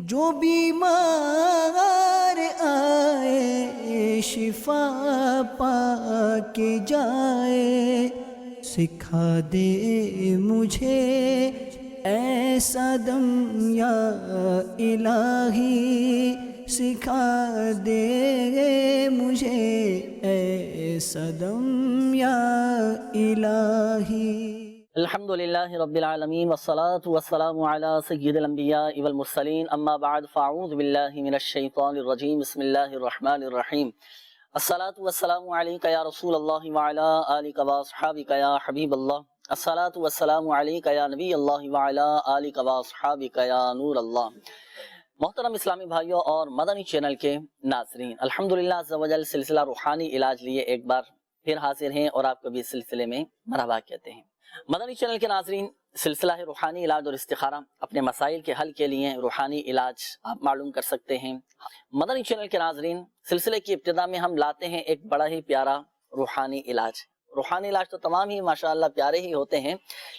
جو بیمار آئے شفا پا کے جائے، سکھا دے مجھے ایسا دم یا الہی، سکھا دے مجھے ایسا دم یا الہی۔ الحمدللہ رب العالمین والصلاة والسلام علی سید الانبیاء والمرسلین، اما بعد فاعوذ باللہ من الشیطان الرجیم، بسم اللہ الرحمن الرحیم۔ الصلاة والسلام علیکہ یا رسول اللہ وعلی آلک واصحابک یا حبیب اللہ، الصلاة والسلام علیکہ یا نبی اللہ وعلی آلک واصحابک یا نور اللہ۔ محترم اسلامی بھائیوں اور مدنی چینل کے ناظرین، الحمدللہ عز و جل سلسلہ روحانی علاج لیے ایک بار پھر حاضر ہیں اور آپ کو بھی اس سلسلے میں مرحبا کہتے ہیں۔ مدنی چینل کے ناظرین، سلسلہ ہے روحانی علاج اور استخارہ، اپنے مسائل کے حل کے لیے روحانی علاج آپ معلوم کر سکتے ہیں۔ مدنی چینل کے ناظرین، سلسلے کی ابتدا میں ہم لاتے ہیں ایک بڑا ہی پیارا روحانی علاج۔ روحانی علاج تو تمام ہی ماشاءاللہ پیارے ہی ہوتے ہیں،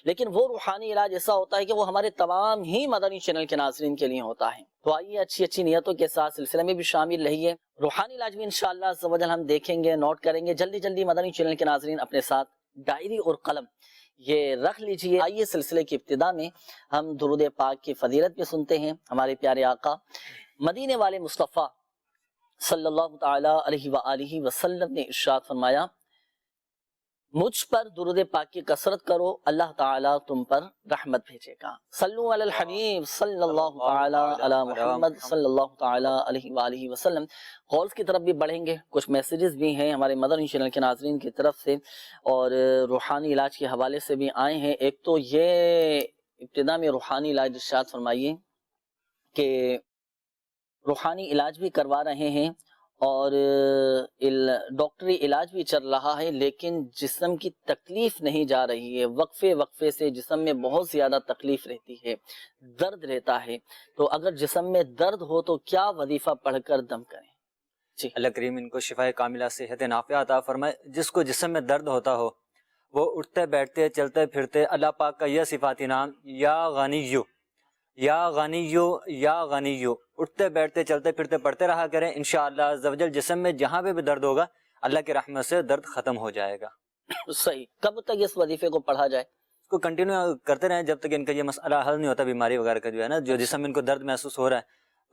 لیکن وہ روحانی علاج ایسا ہوتا ہے کہ وہ ہمارے تمام ہی مدنی چینل کے ناظرین کے لیے ہوتا ہے۔ تو آئیے اچھی اچھی نیتوں کے ساتھ سلسلے میں بھی شامل رہیے۔ روحانی علاج بھی انشاءاللہ عز و جل ہم دیکھیں گے، نوٹ کریں گے۔ جلدی جلدی مدنی چینل کے ناظرین اپنے ساتھ ڈائری اور قلم یہ رکھ لیجئے۔ آئیے سلسلے کی ابتدا میں ہم درود پاک کی فضیلت بھی سنتے ہیں۔ ہمارے پیارے آقا مدینے والے مصطفیٰ صلی اللہ تعالی علیہ وآلہ وسلم نے ارشاد فرمایا، مجھ پر درود پاک کی کثرت کرو، اللہ تعالیٰ تم پر رحمت بھیجے گا۔ صلو علی الحبیب صلی اللہ تعالی علی محمد صلی اللہ تعالی علیہ وآلہ وسلم۔ کالز کی طرف بھی بڑھیں گے، کچھ میسیجز بھی ہیں ہمارے مدنی چینل کے ناظرین کی طرف سے اور روحانی علاج کے حوالے سے بھی آئے ہیں۔ ایک تو یہ ابتدا میں روحانی علاج ارشاد فرمائیے کہ روحانی علاج بھی کروا رہے ہیں اور ڈاکٹری علاج بھی چل رہا ہے، لیکن جسم کی تکلیف نہیں جا رہی ہے۔ وقفے وقفے سے جسم میں بہت زیادہ تکلیف رہتی ہے، درد رہتا ہے۔ تو اگر جسم میں درد ہو تو کیا وظیفہ پڑھ کر دم کریں؟ جی اللہ کریم ان کو شفاء کاملہ صحت نافعہ عطا فرمائے۔ جس کو جسم میں درد ہوتا ہو وہ اٹھتے بیٹھتے چلتے پھرتے اللہ پاک کا یہ صفاتی نام یا غنیو یا غنیو یا غنیو اٹھتے بیٹھتے چلتے پھرتے پڑھتے رہا کریں، انشاءاللہ عز و جل جسم میں جہاں پہ بھی درد ہوگا اللہ کی رحمت سے درد ختم ہو جائے گا۔ صحیح۔ کب تک اس وظیفے کو پڑھا جائے؟ اس کو کنٹینیو کرتے رہیں جب تک ان کا یہ مسئلہ حل نہیں ہوتا، بیماری وغیرہ کا جو ہے نا، جو جسم میں ان کو درد محسوس ہو رہا ہے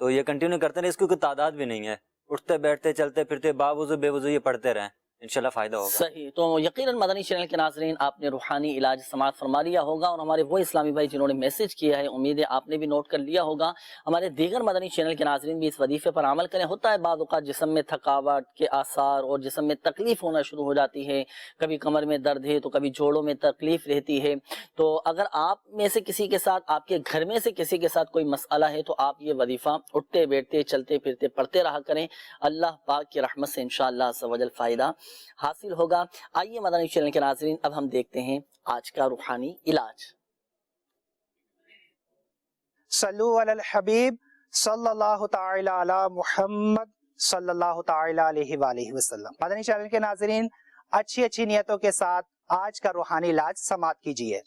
تو یہ کنٹینیو کرتے رہیں۔ اس کی کوئی تعداد بھی نہیں ہے، اٹھتے بیٹھتے چلتے پھرتے باوضو بے وضو یہ پڑھتے رہیں، انشاءاللہ فائدہ ہوگا۔ صحیح۔ تو یقیناً مدنی چینل کے ناظرین آپ نے روحانی علاج سماعت فرما لیا ہوگا، اور ہمارے وہ اسلامی بھائی جنہوں نے میسج کیا ہے امید ہے آپ نے بھی نوٹ کر لیا ہوگا۔ ہمارے دیگر مدنی چینل کے ناظرین بھی اس وظیفے پر عمل کریں۔ ہوتا ہے بعض اوقات جسم میں تھکاوٹ کے آثار اور جسم میں تکلیف ہونا شروع ہو جاتی ہے، کبھی کمر میں درد ہے تو کبھی جوڑوں میں تکلیف رہتی ہے۔ تو اگر آپ میں سے کسی کے ساتھ، آپ کے گھر میں سے کسی کے ساتھ کوئی مسئلہ ہے تو آپ یہ وظیفہ اٹھتے بیٹھتے چلتے پھرتے پڑھتے رہا کریں، اللہ پاک کی رحمت سے انشاءاللہ عز و جل فائدہ حاصل ہوگا۔ آئیے مدنی چینل کے ناظرین اب ہم دیکھتے ہیں آج کا روحانی علاج۔ صلو علی الحبیب صلی اللہ تعالی علی محمد صلی اللہ تعالی علیہ وآلہ وسلم۔ مدنی چینل کے ناظرین اچھی اچھی نیتوں کے ساتھ آج کا روحانی علاج سماعت کیجیے۔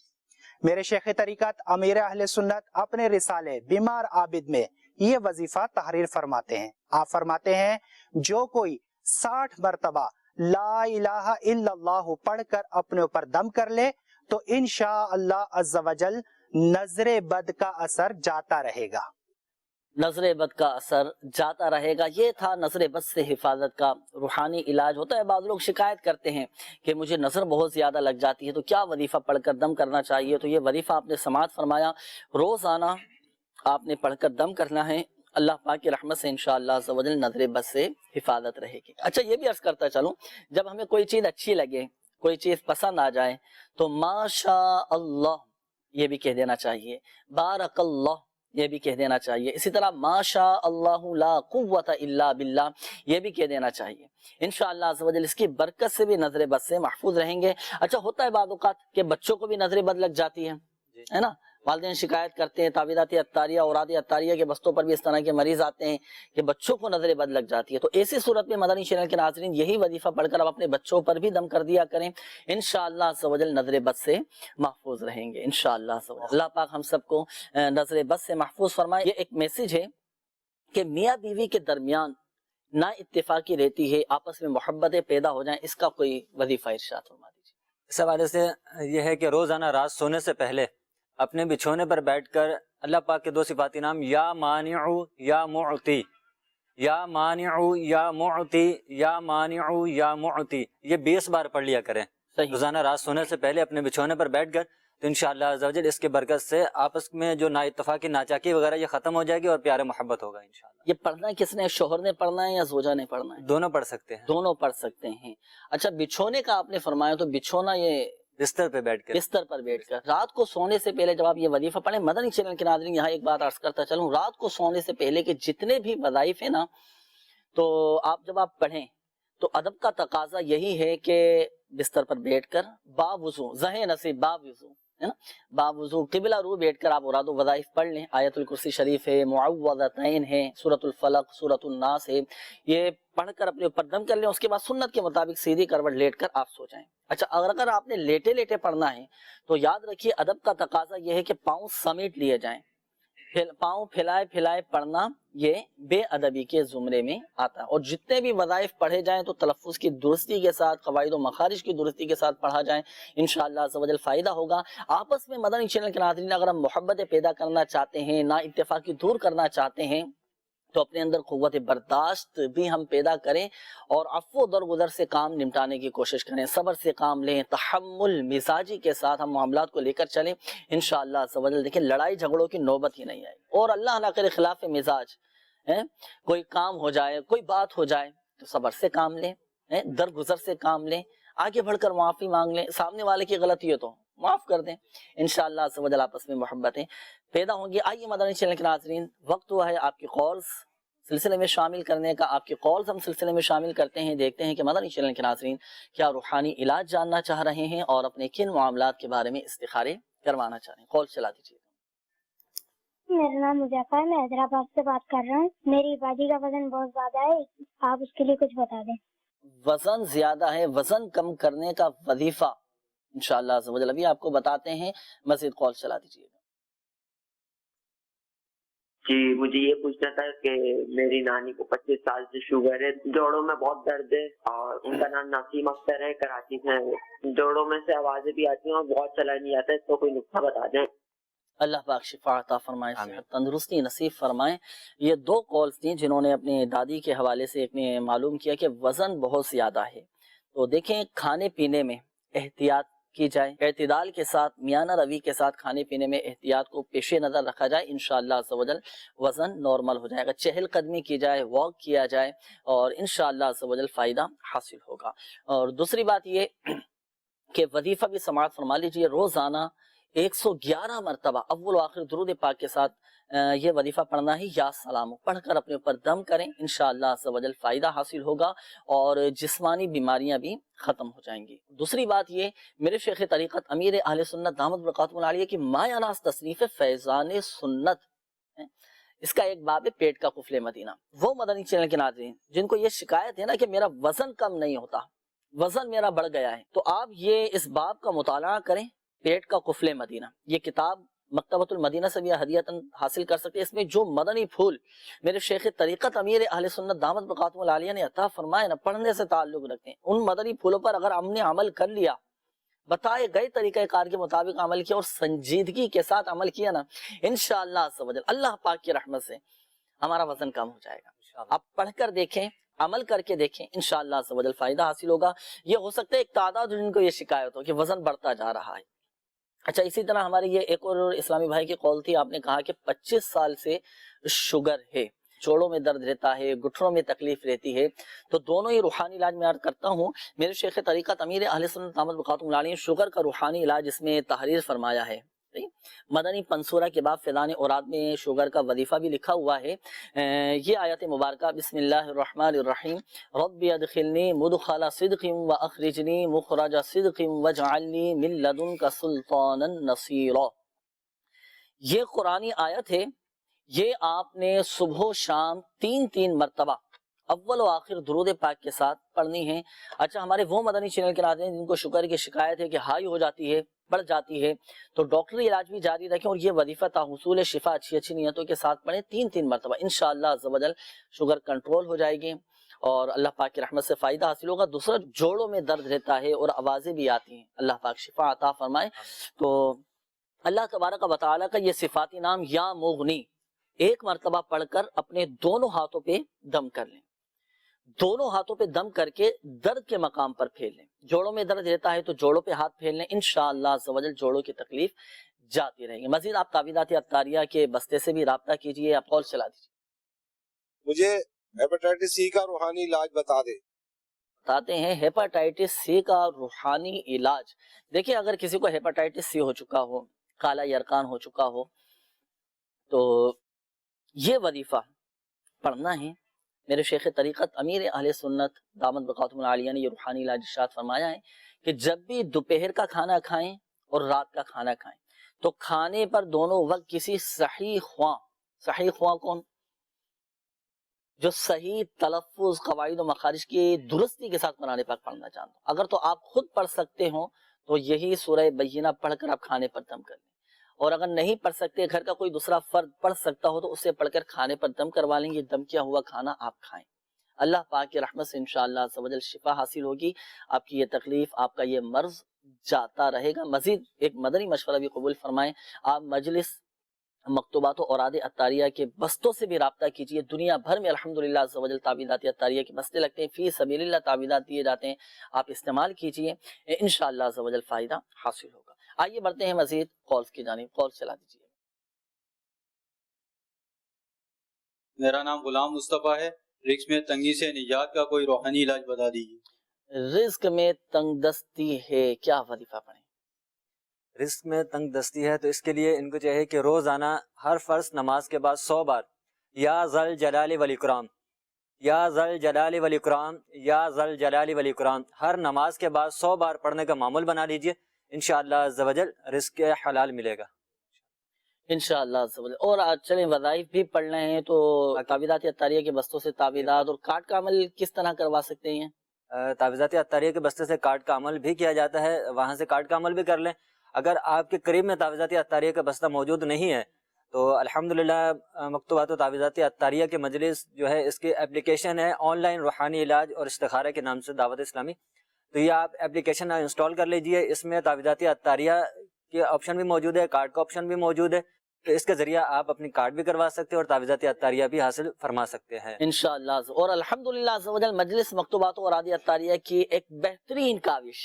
میرے شیخ طریقت امیر اہل سنت اپنے رسالے بیمار عابد میں یہ وظیفہ تحریر فرماتے ہیں۔ آپ فرماتے ہیں جو کوئی 60 مرتبہ لا الہ الا اللہ پڑھ کر اپنے اوپر دم کر لے تو انشاءاللہ عز و جل نظر بد کا اثر جاتا رہے گا۔ نظر بد کا اثر جاتا رہے گا، یہ تھا نظر بد سے حفاظت کا روحانی علاج۔ ہوتا ہے بعض لوگ شکایت کرتے ہیں کہ مجھے نظر بہت زیادہ لگ جاتی ہے تو کیا وظیفہ پڑھ کر دم کرنا چاہیے؟ تو یہ وظیفہ آپ نے سماعت فرمایا، روزانہ آپ نے پڑھ کر دم کرنا ہے، اللہ پاک کی رحمت سے انشاءاللہ عز و جل نظر بد سے حفاظت رہے گی۔ اچھا یہ بھی عرض کرتا چلوں، جب ہمیں کوئی چیز اچھی لگے، کوئی چیز پسند آ جائے تو ماشاء اللہ یہ بھی کہہ دینا چاہیے، بارک اللہ یہ بھی کہہ دینا چاہیے، اسی طرح ماشاء اللہ لا قوت الا باللہ یہ بھی کہہ دینا چاہیے۔ انشاءاللہ عز و جل اس کی برکت سے بھی نظر بد سے محفوظ رہیں گے۔ اچھا ہوتا ہے بعض اوقات کہ بچوں کو بھی نظر بد لگ جاتی ہے نا، والدین شکایت کرتے ہیں، تعویذات عطاریہ اوراد عطاریہ کے بستوں پر بھی اس طرح کے مریض آتے ہیں کہ بچوں کو نظر بد لگ جاتی ہے۔ تو ایسی صورت میں مدنی چینل کے ناظرین یہی وظیفہ پڑھ کر اب اپنے بچوں پر بھی دم کر دیا کریں، انشاءاللہ عز و جل نظر بد سے محفوظ رہیں گے انشاءاللہ عز و جل۔ اللہ پاک ہم سب کو نظر بد سے محفوظ فرمائے۔ یہ ایک میسج ہے کہ میاں بیوی کے درمیان نا اتفاقی رہتی ہے، آپس میں محبتیں پیدا ہو جائیں، اس کا کوئی وظیفہ ارشاد فرما دیجیے۔ اس حوالے سے یہ ہے کہ روزانہ رات سونے سے پہلے اپنے بچھونے پر بیٹھ کر اللہ پاک کے 2 صفاتی نام یا مانع یا معطی، یا مانع یا معطی، یا مانع یا معطی، یہ 20 بار پڑھ لیا کریں صحیح، روزانہ رات سونے سے پہلے اپنے بچھونے پر بیٹھ کر، تو انشاءاللہ عز و جل اس کے برکت سے آپس میں جو نا اتفاقی ناچاکی وغیرہ یہ ختم ہو جائے گی اور پیار محبت ہوگا انشاءاللہ۔ یہ پڑھنا کس نے، شوہر نے پڑھنا ہے یا زوجہ نے پڑھنا ہے؟ دونوں پڑھ سکتے ہیں، دونوں پڑھ سکتے ہیں۔ اچھا، بچھونے کا آپ نے فرمایا، تو بچھونا یہ بستر پہ بیٹھ کر، بستر پر بیٹھ کر رات کو سونے سے پہلے جب آپ یہ وظیفہ پڑھیں، مدنی چینل کے ناظرین یہاں ایک بات عرض کرتا چلوں، رات کو سونے سے پہلے کے جتنے بھی وظائف ہیں نا، تو جب آپ پڑھیں تو ادب کا تقاضا یہی ہے کہ بستر پر بیٹھ کر باوضو، ذہن نصیب باوضو ہے نا، باوضو قبلہ رو بیٹھ کر آپ اوراد و وظائف پڑھ لیں۔ آیت الکرسی شریف ہے، معوذتین ہے، سورۃ الفلق، سورۃ الناس ہے، یہ پڑھ کر اپنے اوپر دم کر لیں۔ اس کے بعد سنت کے مطابق سیدھی کروٹ لیٹ کر آپ سو جائیں۔ اچھا، اگر آپ نے لیٹے لیٹے پڑھنا ہے تو یاد رکھیے ادب کا تقاضا یہ ہے کہ پاؤں سمیٹ لیے جائیں، پاؤں پھیلائے پھیلائے پڑھنا یہ بے ادبی کے زمرے میں آتا ہے۔ اور جتنے بھی وظائف پڑھے جائیں تو تلفظ کی درستی کے ساتھ، قواعد و مخارج کی درستی کے ساتھ پڑھا جائیں، انشاءاللہ عز و جل فائدہ ہوگا۔ آپس میں مدنی چینل کے ناظرین اگر ہم محبتیں پیدا کرنا چاہتے ہیں، نا اتفاقی دور کرنا چاہتے ہیں، تو اپنے اندر قوت برداشت بھی ہم پیدا کریں اور عفو و درگزر سے کام نمٹانے کی کوشش کریں، صبر سے کام لیں، تحمل مزاجی کے ساتھ ہم معاملات کو لے کر چلیں، انشاءاللہ عز و جل دیکھیں لڑائی جھگڑوں کی نوبت ہی نہیں آئے۔ اور اللہ نہ کرے خلاف مزاج کوئی کام ہو جائے، کوئی بات ہو جائے، تو صبر سے کام لیں، درگزر سے کام لیں، آگے بڑھ کر معافی مانگ لیں، سامنے والے کی غلطی ہو تو معاف کر دیں، انشاءاللہ عز و جل آپس میں محبتیں پیدا ہوں گی۔ آئیے مدنی چینل کے ناظرین، وقت ہوا ہے آپ کی کالز سلسلے میں شامل کرنے کا۔ آپ کی کالز ہم سلسلے میں شامل کرتے ہیں، دیکھتے ہیں کہ مدنی چینل کے ناظرین کیا روحانی علاج جاننا چاہ رہے ہیں اور اپنے کن معاملات کے بارے میں استخارے کروانا چاہ رہے ہیں۔ کال چلا دیجیے۔ میرا نام مظفر ہے، میں حیدرآباد سے بات کر رہا ہوں۔ میری بادی کا وزن بہت زیادہ ہے، آپ اس کے لیے کچھ بتا دیں۔ وزن زیادہ ہے، وزن کم کرنے کا وظیفہ انشاءاللہ عز و جل ابھی آپ کو بتاتے ہیں، مزید کال چلا دیجیے۔ جی، مجھے یہ پوچھنا تھا کہ میری نانی کو 25 سال سے شوگر ہے، جوڑوں میں بہت درد ہے، اور ان کا نام نسیم اختر ہے، کراچی سے ہے۔ جوڑوں میں سے آوازیں بھی آتی ہیں اور بہت چلا نہیں آتا ہے، اس کو کوئی نسخہ بتا دیں۔ اللہ پاک شفا عطا فرمائے، صحت تندرستی نصیب فرمائے۔ یہ 2 کالز تھیں جنہوں نے اپنے دادی کے حوالے سے ایک نے معلوم کیا کہ وزن بہت زیادہ ہے، تو دیکھیں کھانے پینے میں احتیاط کی جائے، اعتدال کے ساتھ، میانہ روی کے ساتھ کھانے پینے میں احتیاط کو پیش نظر رکھا جائے، انشاءاللہ عز و جل وزن نارمل ہو جائے گا۔ چہل قدمی کی جائے، واک کیا جائے، اور انشاءاللہ عز و جل فائدہ حاصل ہوگا۔ اور دوسری بات یہ کہ وظیفہ بھی سماعت فرما لیجیے، روزانہ 111 مرتبہ اول و آخر درود پاک کے ساتھ یہ وظیفہ پڑھنا ہی یا سلام پڑھ کر اپنے اوپر دم کریں، انشاءاللہ عز و جل فائدہ حاصل ہوگا اور جسمانی بیماریاں بھی ختم ہو جائیں گی۔ دوسری بات یہ، میرے شیخ طریقت امیر اہل سنت دامت برکاتہم العالیہ کی مایہ ناز تصنیف فیضان سنت، اس کا ایک باب ہے پیٹ کا قفل مدینہ۔ وہ مدنی چینل کے ناظرین جن کو یہ شکایت ہے نا کہ میرا وزن کم نہیں ہوتا، وزن میرا بڑھ گیا ہے، تو آپ یہ اس باب کا مطالعہ کریں، پیٹ کا قفل مدینہ۔ یہ کتاب مکتبۃ المدینہ سے بھی ہدیتاً حاصل کر سکتے ہیں۔ اس میں جو مدنی پھول میرے شیخ طریقت امیر اہل سنت دامت برکاتہم العالیہ نے عطا فرمائے نا، پڑھنے سے تعلق رکھتے ہیں، ان مدنی پھولوں پر اگر ہم نے عمل کر لیا، بتائے گئے طریقہ کار کے مطابق عمل کیا اور سنجیدگی کے ساتھ عمل کیا نا، انشاءاللہ عز و جل اللہ پاک کی رحمت سے ہمارا وزن کم ہو جائے گا۔ آپ پڑھ کر دیکھیں، عمل کر کے دیکھیں، انشاءاللہ عز و جل فائدہ حاصل ہوگا۔ یہ ہو سکتا ہے ایک تعداد جن کو یہ شکایت ہو کہ وزن بڑھتا جا رہا ہے۔ اچھا، اسی طرح ہمارے یہ ایک اور اسلامی بھائی کی قول تھی، آپ نے کہا کہ 25 سال سے شوگر ہے، جوڑوں میں درد رہتا ہے، گھٹنوں میں تکلیف رہتی ہے، تو دونوں ہی روحانی علاج میں عرض کرتا ہوں۔ میرے شیخ طریقت امیر اہل سنت دامت برکاتہم العالیہ شوگر کا روحانی علاج اس میں تحریر فرمایا ہے۔ مدنی پنصورہ کے بعد فیضان اوراد میں شوگر کا وظیفہ بھی لکھا ہوا ہے۔ یہ آیت مبارکہ بسم اللہ الرحمن الرحیم، رب ادخلنی مدخل صدق واخرجنی مخرج صدق واجعلنی من لدنک سلطانا نصیرا، یہ قرآنی آیت ہے۔ یہ آپ نے صبح و شام 3 مرتبہ اول و آخر درود پاک کے ساتھ پڑھنی ہے۔ اچھا، ہمارے وہ مدنی چینل کے ناظرین جن کو شوگر کی شکایت ہے کہ ہائی ہو جاتی ہے، بڑھ جاتی ہے تو ڈاکٹری علاج بھی جاری رکھیں اور یہ وظیفہ تاحصول شفا اچھی اچھی نیتوں کے ساتھ پڑھیں 3 مرتبہ، انشاءاللہ عز و جل شوگر کنٹرول ہو جائے گی اور اللہ پاک کی رحمت سے فائدہ حاصل ہوگا۔ دوسرا، جوڑوں میں درد رہتا ہے اور آوازیں بھی آتی ہیں، اللہ پاک شفا عطا فرمائے۔ تو اللہ تبارک و تعالیٰ کا یہ صفاتی نام یا مغنی 1 مرتبہ پڑھ کر اپنے دونوں ہاتھوں پہ دم کر لیں، دونوں ہاتھوں پہ دم کر کے درد کے مقام پر پھیر لیں۔ جوڑوں میں درد رہتا ہے تو جوڑوں پہ ہاتھ پھیر لیں، انشاءاللہ عز و جل جوڑوں کی تکلیف جاتی رہے گی۔ مزید آپ تعویذات اطاریہ کے بستے سے بھی رابطہ کیجئے، آپ کال چلا دیجیے۔ مجھے ہیپاٹائٹس سی کا روحانی علاج بتا دے۔ بتاتے ہیں ہیپاٹائٹس سی کا روحانی علاج۔ دیکھیں اگر کسی کو ہیپاٹائٹس سی ہو چکا ہو، کالا یرقان ہو چکا ہو، تو یہ وظیفہ پڑھنا ہے۔ میرے شیخ طریقت امیر اہل سنت دامت بقاتم العالیہ نے یہ روحانی علاج ارشاد فرمایا ہے کہ جب بھی دوپہر کا کھانا کھائیں اور رات کا کھانا کھائیں تو کھانے پر دونوں وقت کسی صحیح خواں کون؟ جو صحیح تلفظ قواعد و مخارج کی درستی کے ساتھ قرآن پاک پڑھنا چاہتا ہوں۔ اگر تو آپ خود پڑھ سکتے ہوں تو یہی سورہ بینہ پڑھ کر آپ کھانے پر دم کر لیں، اور اگر نہیں پڑھ سکتے، گھر کا کوئی دوسرا فرد پڑھ سکتا ہو تو اسے پڑھ کر کھانے پر دم کروا لیں، یہ دم کیا ہوا کھانا آپ کھائیں۔ اللہ پاک کی رحمت سے انشاءاللہ عز و جل شفا حاصل ہوگی، آپ کی یہ تکلیف، آپ کا یہ مرض جاتا رہے گا۔ مزید ایک مدنی مشورہ بھی قبول فرمائیں، آپ مجلس مکتوبات و اوراد عطاریہ کے بستوں سے بھی رابطہ کیجئے۔ دنیا بھر میں الحمدللہ عز و جل تعویذات عطاریہ کے بستے لگتے ہیں، فی سبیل اللہ تعویذات دیے جاتے ہیں، آپ استعمال کیجئے، انشاءاللہ عز و جل فائدہ حاصل ہوگا۔ آئیے بڑھتے ہیں مزید کالز کی جانب، کال چلا دیجیے۔ میرا نام غلام مصطفیٰ ہے، رزق میں تنگی سے نجات کا کوئی روحانی علاج بتا دیجیے۔ رزق میں تنگ دستی ہے، کیا وظیفہ پڑھیں؟ رزق میں تنگ دستی ہے تو اس کے لیے ان کو چاہیے کہ روزانہ ہر فرض نماز کے بعد 100 بار یا ذل جلال والاکرام، یا ذل جلال والاکرام، یا ذل جلال والاکرام ہر نماز کے بعد 100 بار پڑھنے کا معمول بنا لیجئے، انشاءاللہ عز و جل رزق حلال ملے گا انشاءاللہ عز و جل۔ اور آج چلیں وظائف بھی پڑھنا ہے تو تعویذات عطاریہ کے بستوں سے تعویذات اور کارڈ کا عمل کس طرح کروا سکتے ہیں؟ تعویذات عطاریہ کے بستے سے کارڈ کا عمل بھی کیا جاتا ہے، وہاں سے کارڈ کا عمل بھی کر لیں۔ اگر آپ کے قریب میں تعویذات عطاریہ کا بستہ موجود نہیں ہے تو الحمدللہ مکتوبات و تعویذات عطاریہ کے مجلس جو ہے اس کی اپلیکیشن ہے، آن لائن روحانی علاج اور استخارہ کے نام سے دعوت اسلامی، تو یہ آپ اپلیکیشن انسٹال کر لیجئے۔ اس میں تعویذات عطاریہ کے آپشن بھی موجود ہے، کارڈ کا آپشن بھی موجود ہے، تو اس کے ذریعہ آپ اپنی کارڈ بھی کروا سکتے ہیں اور تعویذات عطاریہ بھی حاصل فرما سکتے ہیں انشاءاللہ۔ اور الحمدللہ عز و جل مجلس مکتوبات و اوراد عطاریہ کی ایک بہترین کاوش،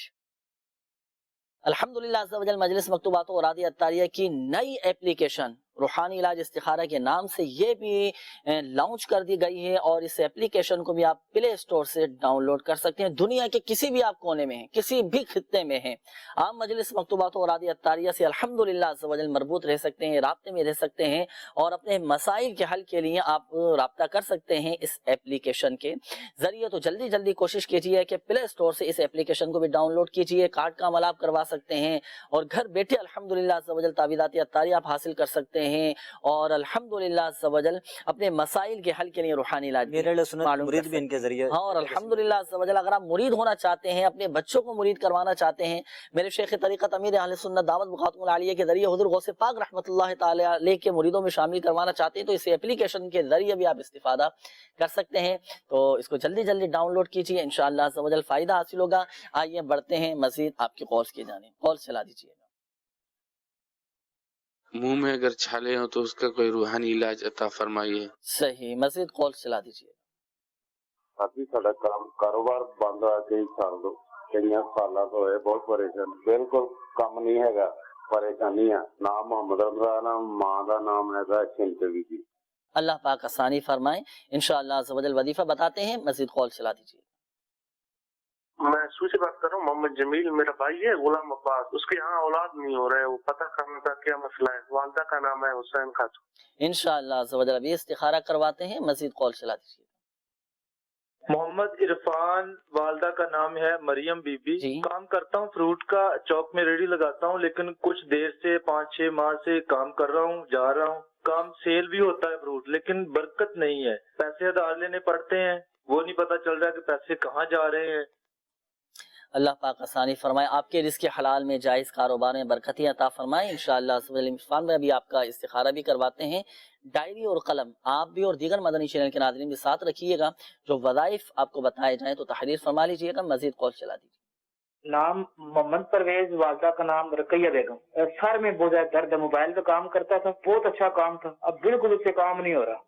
الحمدللہ عز و جل مجلس مکتوبات و اوراد عطاریہ کی نئی اپلیکیشن روحانی علاج استخارہ کے نام سے یہ بھی لانچ کر دی گئی ہے، اور اس اپلیکیشن کو بھی آپ پلے اسٹور سے ڈاؤن لوڈ کر سکتے ہیں۔ دنیا کے کسی بھی آپ کونے میں ہیں، کسی بھی خطے میں ہیں، آپ مجلس مکتوبات و اوراد عطاریہ سے الحمدللہ عز و جل مربوط رہ سکتے ہیں، رابطے میں رہ سکتے ہیں، اور اپنے مسائل کے حل کے لیے آپ رابطہ کر سکتے ہیں اس اپلیکیشن کے ذریعے۔ تو جلدی جلدی کوشش کیجیے کہ پلے اسٹور سے اس اپلیکیشن کو بھی ڈاؤن لوڈ کیجیے، کارڈ کا عمل آپ کروا سکتے ہیں، اور گھر بیٹھے الحمدللہ عز و جل تعویذات عطاریہ آپ حاصل کر سکتے ہیں، اور الحمدللہ عز و جل اپنے مسائل کے حل کے لیے روحانی علاج مرید بھی ان کے ذریعے۔ ہاں، اور الحمدللہ عز و جل اگر آپ مرید ہونا چاہتے ہیں، اپنے بچوں کو مرید کروانا چاہتے ہیں، میرے شیخ طریقت امیر اہل سنت دعوت بخاتم العالیہ کے ذریعے حضور غوث پاک رحمۃ اللہ تعالی علیہ کے مریدوں میں شامل کروانا چاہتے ہیں تو اس اپلیکیشن کے ذریعے بھی آپ استفادہ کر سکتے ہیں۔ تو اس کو جلدی جلدی ڈاؤن لوڈ کیجیے، انشاءاللہ عز و جل فائدہ حاصل ہوگا۔ آئیے بڑھتے ہیں مزید آپ کی کالز کی جانب، کال چلا دیجیے۔ منہ میں اگر چھالے ہوں تو اس کا کوئی روحانی علاج عطا فرمائیے۔ صحیح، مزید کال چلا دیجیے۔ ابھی سارا کاروبار بند ہوا کئی سالوں تو ہے، بہت پریشان، بالکل کم نہیں ہے، پریشانی ہے، نام محمد رمضان، ماں کا نام ہے شنتوی جی۔ اللہ پاک آسانی فرمائے، انشاءاللہ عز و جل وظیفہ بتاتے ہیں، مزید کال چلا دیجیے۔ میں سو سے بات کر رہا ہوں، محمد جمیل میرا بھائی ہے، غلام عباس، اس کے یہاں اولاد نہیں ہو رہے، وہ پتہ کرنا تھا کیا مسئلہ ہے۔ والدہ کا نام ہے حسین خاتون۔ انشاءاللہ عز و جل ابھی استخارہ کرواتے ہیں، مزید کال چلا دیجیے۔ محمد عرفان، والدہ کا نام ہے مریم بی بی، کام کرتا ہوں فروٹ کا، چوک میں ریڑھی لگاتا ہوں، لیکن کچھ دیر سے 5-6 ماہ سے کام کر رہا ہوں، جا رہا ہوں، کام سیل بھی ہوتا ہے فروٹ، لیکن برکت نہیں ہے، پیسے ادھار لینے پڑتے ہیں، وہ نہیں پتا چل رہا کہ پیسے کہاں جا رہے ہیں۔ اللہ پاک آسانی فرمائے، آپ کے رزق حلال میں، جائز کاروبار میں برکتیں عطا فرمائے انشاءاللہ۔ عرفان میں ابھی آپ کا استخارہ بھی کرواتے ہیں، ڈائری اور قلم آپ بھی اور دیگر مدنی چینل کے ناظرین بھی ساتھ رکھیے گا، جو وظائف آپ کو بتائے جائیں تو تحریر فرما لیجیے گا، مزید کال چلا دیجیے۔ نام محمد پرویز، والدہ کا نام رقیہ بیگم۔ سر میں بہت زیادہ درد ہے، موبائل پہ کام کرتا تھا، بہت اچھا کام تھا، اب بالکل اس سے کام نہیں ہو رہا۔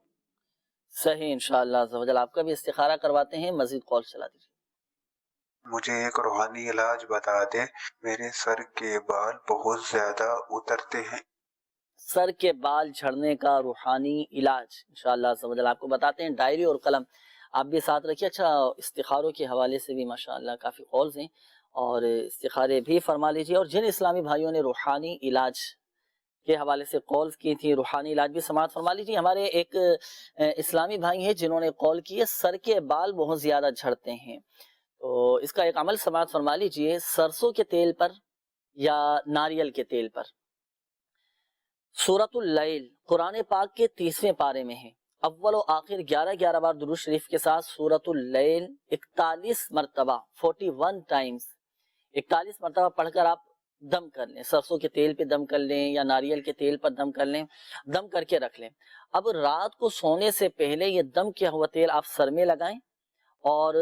صحیح انشاءاللہ عز و جل آپ کا بھی استخارہ کرواتے ہیں، مزید کال چلا دیجیے۔ مجھے ایک روحانی علاج بتا دیں، میرے سر کے بال بہت زیادہ اترتے ہیں۔ سر کے بال جھڑنے کا روحانی علاج انشاءاللہ عز و جل آپ کو بتاتے ہیں، ڈائری اور قلم آپ بھی ساتھ رکھیے۔ اچھا، استخاروں کے حوالے سے بھی ماشاءاللہ کافی کالز ہیں اور استخارے بھی فرما لیجیے، اور جن اسلامی بھائیوں نے روحانی علاج کے حوالے سے کالز کی تھی، روحانی علاج بھی سماعت فرما لیجیے۔ ہمارے ایک اسلامی بھائی ہیں جنہوں نے کال کی ہے، سر کے بال بہت زیادہ جھڑتے ہیں، تو اس کا ایک عمل سماعت فرما لیجیے۔ سرسوں کے تیل پر یا ناریل کے تیل پر سورۃ اللیل قرآن پاک کے 30ویں پارے میں ہے، اول و آخر 11 بار درود شریف کے ساتھ سورۃ اللیل 41 مرتبہ 41 ٹائمز 41 مرتبہ پڑھ کر آپ دم کر لیں، سرسوں کے تیل پہ دم کر لیں یا ناریل کے تیل پر دم کر لیں، دم کر کے رکھ لیں۔ اب رات کو سونے سے پہلے یہ دم کیا ہوا تیل آپ سر میں لگائیں اور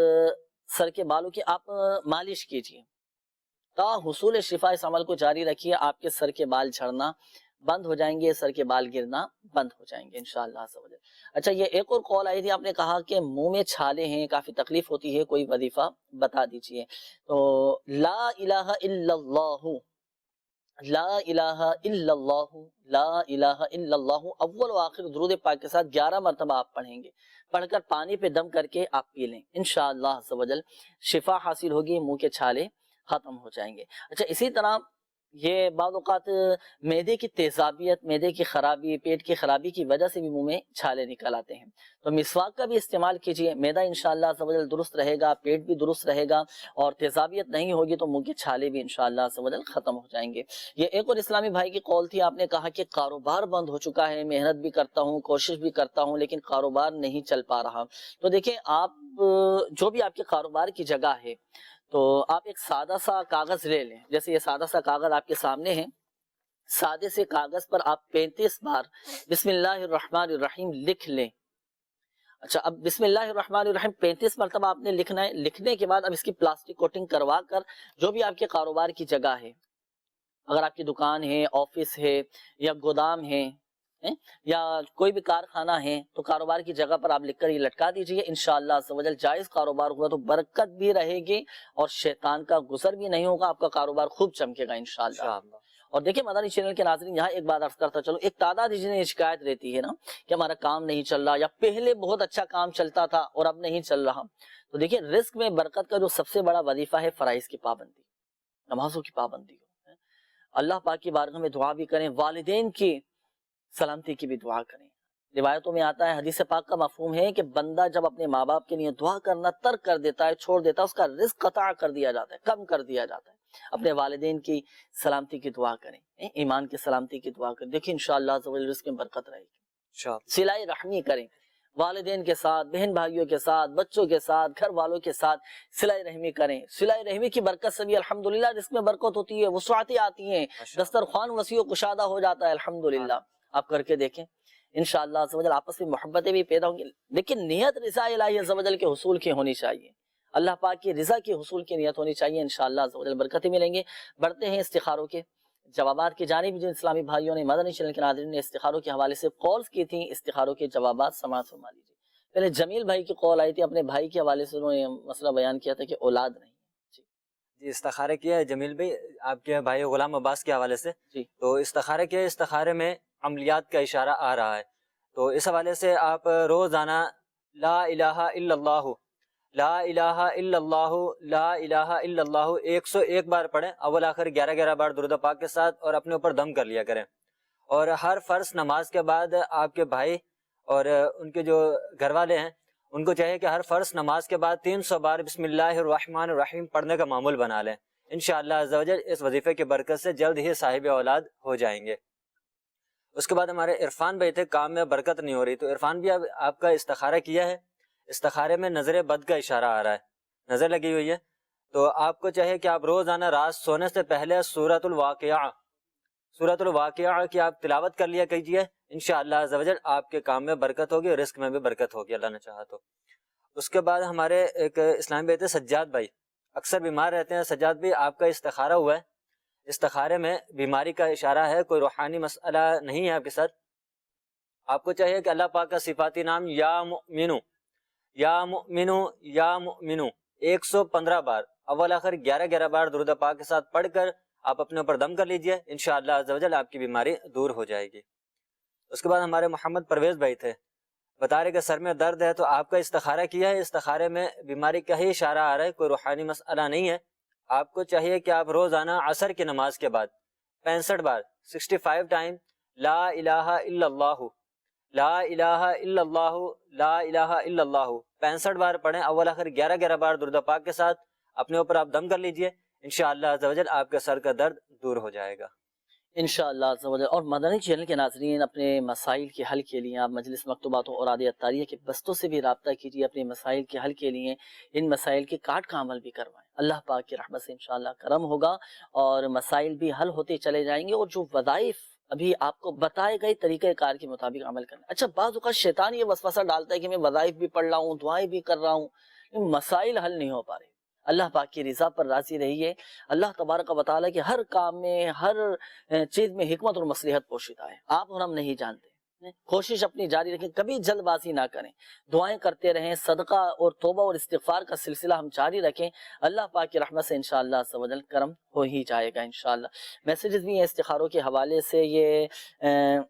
سر کے بالوں کی آپ مالش کیجیے تا حصول شفا۔ اس عمل کو جاری رکھیے، آپ کے سر کے بال جھڑنا بند ہو جائیں گے، سر کے بال گرنا بند ہو جائیں گے انشاءاللہ۔ اچھا، یہ ایک اور کال آئی تھی، آپ نے کہا کہ منہ میں چھالے ہیں، کافی تکلیف ہوتی ہے، کوئی وظیفہ بتا دیجئے۔ تو لا الہ الا اللہ، لا الہ الا اللہ، لا الہ الا اللہ اول و آخر درود پاک کے ساتھ 11 مرتبہ آپ پڑھیں گے، پڑھ کر پانی پہ دم کر کے آپ پی لیں، انشاءاللہ عز و جل شفا حاصل ہوگی، منہ کے چھالے ختم ہو جائیں گے۔ اچھا، اسی طرح یہ بعض اوقات معدے کی تیزابیت، معدے کی خرابی، پیٹ کی خرابی کی وجہ سے بھی منہ میں چھالے نکل آتے ہیں، تو مسواک کا بھی استعمال کیجیے، معدہ انشاءاللہ عز و جل درست رہے گا، پیٹ بھی درست رہے گا، اور تیزابیت نہیں ہوگی تو منہ کے چھالے بھی انشاءاللہ عز و جل ختم ہو جائیں گے۔ یہ ایک اور اسلامی بھائی کی کال تھی، آپ نے کہا کہ کاروبار بند ہو چکا ہے، محنت بھی کرتا ہوں، کوشش بھی کرتا ہوں، لیکن کاروبار نہیں چل پا رہا۔ تو دیکھیں، آپ جو بھی آپ کے کاروبار کی جگہ ہے تو آپ ایک سادہ سا کاغذ لے لیں، جیسے یہ سادہ سا کاغذ آپ کے سامنے ہے، سادے سے کاغذ پر آپ 35 بار بسم اللہ الرحمن الرحیم لکھ لیں۔ اچھا، اب بسم اللہ الرحمن الرحیم 35 مرتبہ آپ نے لکھنا ہے، لکھنے کے بعد اب اس کی پلاسٹک کوٹنگ کروا کر جو بھی آپ کے کاروبار کی جگہ ہے، اگر آپ کی دکان ہے، آفس ہے یا گودام ہے یا کوئی بھی کارخانہ ہے، تو کاروبار کی جگہ پر آپ لکھ کر یہ لٹکا دیجئے، انشاءاللہ عز و جل جائز کاروبار ہوگا تو برکت بھی رہے گی اور شیطان کا گزر بھی نہیں ہوگا، آپ کا کاروبار خوب چمکے گا انشاءاللہ۔ اور دیکھیں مدنی چینل کے ناظرین، یہاں ایک بات عرض کرتا چلو، ایک تعداد جنہیں شکایت رہتی ہے نا کہ ہمارا کام نہیں چل رہا، یا پہلے بہت اچھا کام چلتا تھا اور اب نہیں چل رہا، تو دیکھیں رزق میں برکت کا جو سب سے بڑا وظیفہ ہے فرائض کی پابندی، نمازوں کی پابندی، اللہ پاک کی بارگاہ میں دعا بھی کریں، والدین کی سلامتی کی بھی دعا کریں۔ روایتوں میں آتا ہے، حدیث پاک کا مفہوم ہے کہ بندہ جب اپنے ماں باپ کے لیے دعا کرنا ترک کر دیتا ہے، چھوڑ دیتا ہے، اس کا رزق قطع کر دیا جاتا ہے، کم کر دیا جاتا ہے۔ اپنے والدین کی سلامتی کی دعا کریں، ایمان کی سلامتی کی دعا کریں، دیکھیں انشاءاللہ عز و جل رزق میں برکت رہے گی۔ صلہ رحمی کریں، والدین کے ساتھ، بہن بھائیوں کے ساتھ، بچوں کے ساتھ، گھر والوں کے ساتھ صلہ رحمی کریں۔ صلہ رحمی کی برکت سے بھی الحمدللہ رزق میں برکت ہوتی ہے، وسعتیں آتی ہیں، دسترخوان وسیع و کشادہ ہو جاتا ہے الحمدللہ۔ آپ کر کے دیکھیں، انشاءاللہ عز و جل آپس میں محبتیں بھی پیدا ہوں گی، لیکن نیت رضا الہی عز و جل کے حصول کی ہونی چاہیے، اللہ پاک کی رضا کے حصول کی نیت ہونی چاہیے، انشاءاللہ عز و جل برکتیں ملیں گے۔ بڑھتے ہیں استخاروں کے جوابات کی جانب، جن اسلامی بھائیوں نے مدنی چینل کے ناظرین نے استخاروں کے حوالے سے کالز کی تھیں، استخاروں کے جوابات سماعت فرما لیجیے۔ پہلے جمیل بھائی کی کال آئی تھی، اپنے بھائی کے حوالے سے انہوں نے مسئلہ بیان کیا تھا کہ اولاد نہیں۔ جی، استخارہ کیا ہے جمیل بھائی آپ کے بھائی غلام عباس کے حوالے سے، تو استخارہ کیا ہے، استخارے میں عملیات کا اشارہ آ رہا ہے، تو اس حوالے سے آپ روزانہ لا الہ الا اللہ، لا الہ الا اللہ، لا الہ الا اللہ 101 بار پڑھیں، اول آخر 11 بار درود پاک کے ساتھ، اور اپنے اوپر دم کر لیا کریں۔ اور ہر فرض نماز کے بعد آپ کے بھائی اور ان کے جو گھر والے ہیں ان کو چاہیے کہ ہر فرض نماز کے بعد 300 بار بسم اللہ الرحمن الرحیم پڑھنے کا معمول بنا لیں، انشاءاللہ عز و جل اس وظیفے کی برکت سے جلد ہی صاحب اولاد ہو جائیں گے۔ اس کے بعد ہمارے عرفان بھائی تھے، کام میں برکت نہیں ہو رہی، تو عرفان بھی آپ کا استخارہ کیا ہے، استخارے میں نظر بد کا اشارہ آ رہا ہے، نظر لگی ہوئی ہے، تو آپ کو چاہیے کہ آپ روزانہ رات سونے سے پہلے سورۃ الواقعہ کی آپ تلاوت کر لیا کیجیے. انشاءاللہ عز و جل آپ کے کام میں برکت ہوگی اور رزق میں بھی برکت ہوگی اللہ نے چاہا تو. اس کے بعد ہمارے ایک اسلامی بیٹے سجاد بھائی اکثر بیمار رہتے ہیں. سجاد بھائی آپ کا استخارہ ہوا ہے, استخارے میں بیماری کا اشارہ ہے, کوئی روحانی مسئلہ نہیں ہے آپ کے ساتھ. آپ کو چاہیے کہ اللہ پاک کا صفاتی نام یا مؤمنو یا مؤمنو یا مؤمنو 115 بار اول آخر 11 بار درود پاک کے ساتھ پڑھ کر آپ اپنے اوپر دم کر لیجئے. انشاءاللہ عز و جل آپ کی بیماری دور ہو جائے گی. اس کے بعد ہمارے محمد پرویز بھائی تھے, بتا رہے کہ سر میں درد ہے, تو آپ کا استخارہ کیا ہے, استخارے میں بیماری کا ہی اشارہ آ رہا ہے, کوئی روحانی مسئلہ نہیں ہے. آپ کو چاہیے کہ آپ روزانہ عصر کی نماز کے بعد 65 بار 65 ٹائم لا الہ الا اللہ لا الہ الا اللہ لا الہ الا اللہ 65 بار پڑھیں اول آخر 11 بار درود پاک کے ساتھ. اپنے اوپر آپ دم کر لیجئے, انشاءاللہ عز و جل آپ کے سر کا درد دور ہو جائے گا انشاءاللہ عز و جل. اور مدنی چینل کے ناظرین, اپنے مسائل کے حل کے لیے آپ مجلس مکتوبات و اوراد اتاریہ کے بستوں سے بھی رابطہ کیجیے. اپنے مسائل کے حل کے لیے ان مسائل کے کاٹ کا عمل بھی کروائیں. اللہ پاک کی رحمت سے انشاءاللہ کرم ہوگا اور مسائل بھی حل ہوتے چلے جائیں گے. اور جو وظائف ابھی آپ کو بتائے گئے طریقہ کار کے مطابق عمل کرنا. اچھا, بعض اوقات شیطان یہ وسوسہ ڈالتا ہے کہ میں وظائف بھی پڑھ رہا ہوں, دعائیں بھی کر رہا ہوں, مسائل حل نہیں ہو پا رہے. اللہ پاک کی رضا پر راضی رہیے. اللہ تبارک و تعالیٰ کے ہر کام میں ہر چیز میں حکمت اور مصلحت پوشیدہ ہے, آپ اور ہم نہیں جانتے. کوشش اپنی جاری رکھیں, کبھی جلد بازی نہ کریں, دعائیں کرتے رہیں, صدقہ اور توبہ اور استغفار کا سلسلہ ہم جاری رکھیں. اللہ پاک کی رحمت سے انشاءاللہ عز و جل کرم ہو ہی جائے گا انشاءاللہ. میسیجز بھی ہیں استخاروں کے حوالے سے. یہ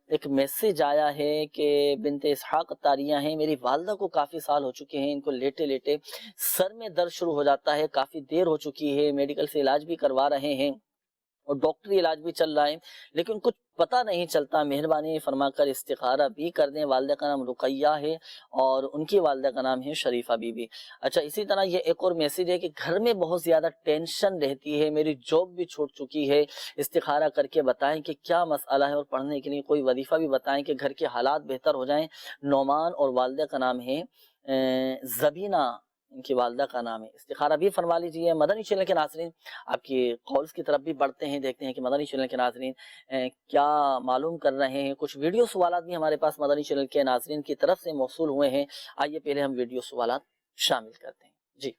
ایک میسیج آیا ہے کہ بنت اسحاق اتاریہ ہیں, میری والدہ کو کافی سال ہو چکے ہیں, ان کو لیٹے لیٹے سر میں درد شروع ہو جاتا ہے, کافی دیر ہو چکی ہے, میڈیکل سے علاج بھی کروا رہے ہیں اور ڈاکٹری علاج بھی چل رہا ہے, لیکن کچھ پتہ نہیں چلتا. مہربانی فرما کر استخارہ بھی کر دیں. والدہ کا نام رقیہ ہے اور ان کی والدہ کا نام ہے شریفہ بی بی. اچھا, اسی طرح یہ ایک اور میسیج ہے کہ گھر میں بہت زیادہ ٹینشن رہتی ہے, میری جاب بھی چھوٹ چکی ہے, استخارہ کر کے بتائیں کہ کیا مسئلہ ہے, اور پڑھنے کے لیے کوئی وظیفہ بھی بتائیں کہ گھر کے حالات بہتر ہو جائیں. نعمان اور والدہ کا نام ہے زبینہ, ان کی والدہ کا نام ہے. استخارہ بھی فرما لیجیے. مدنی چینل کے ناظرین, آپ کی کالز کی طرف بھی بڑھتے ہیں, دیکھتے ہیں کہ مدنی چینل کے ناظرین کیا معلوم کر رہے ہیں. کچھ ویڈیو سوالات بھی ہمارے پاس مدنی چینل کے ناظرین کی طرف سے موصول ہوئے ہیں. آئیے پہلے ہم ویڈیو سوالات شامل کرتے ہیں. جی,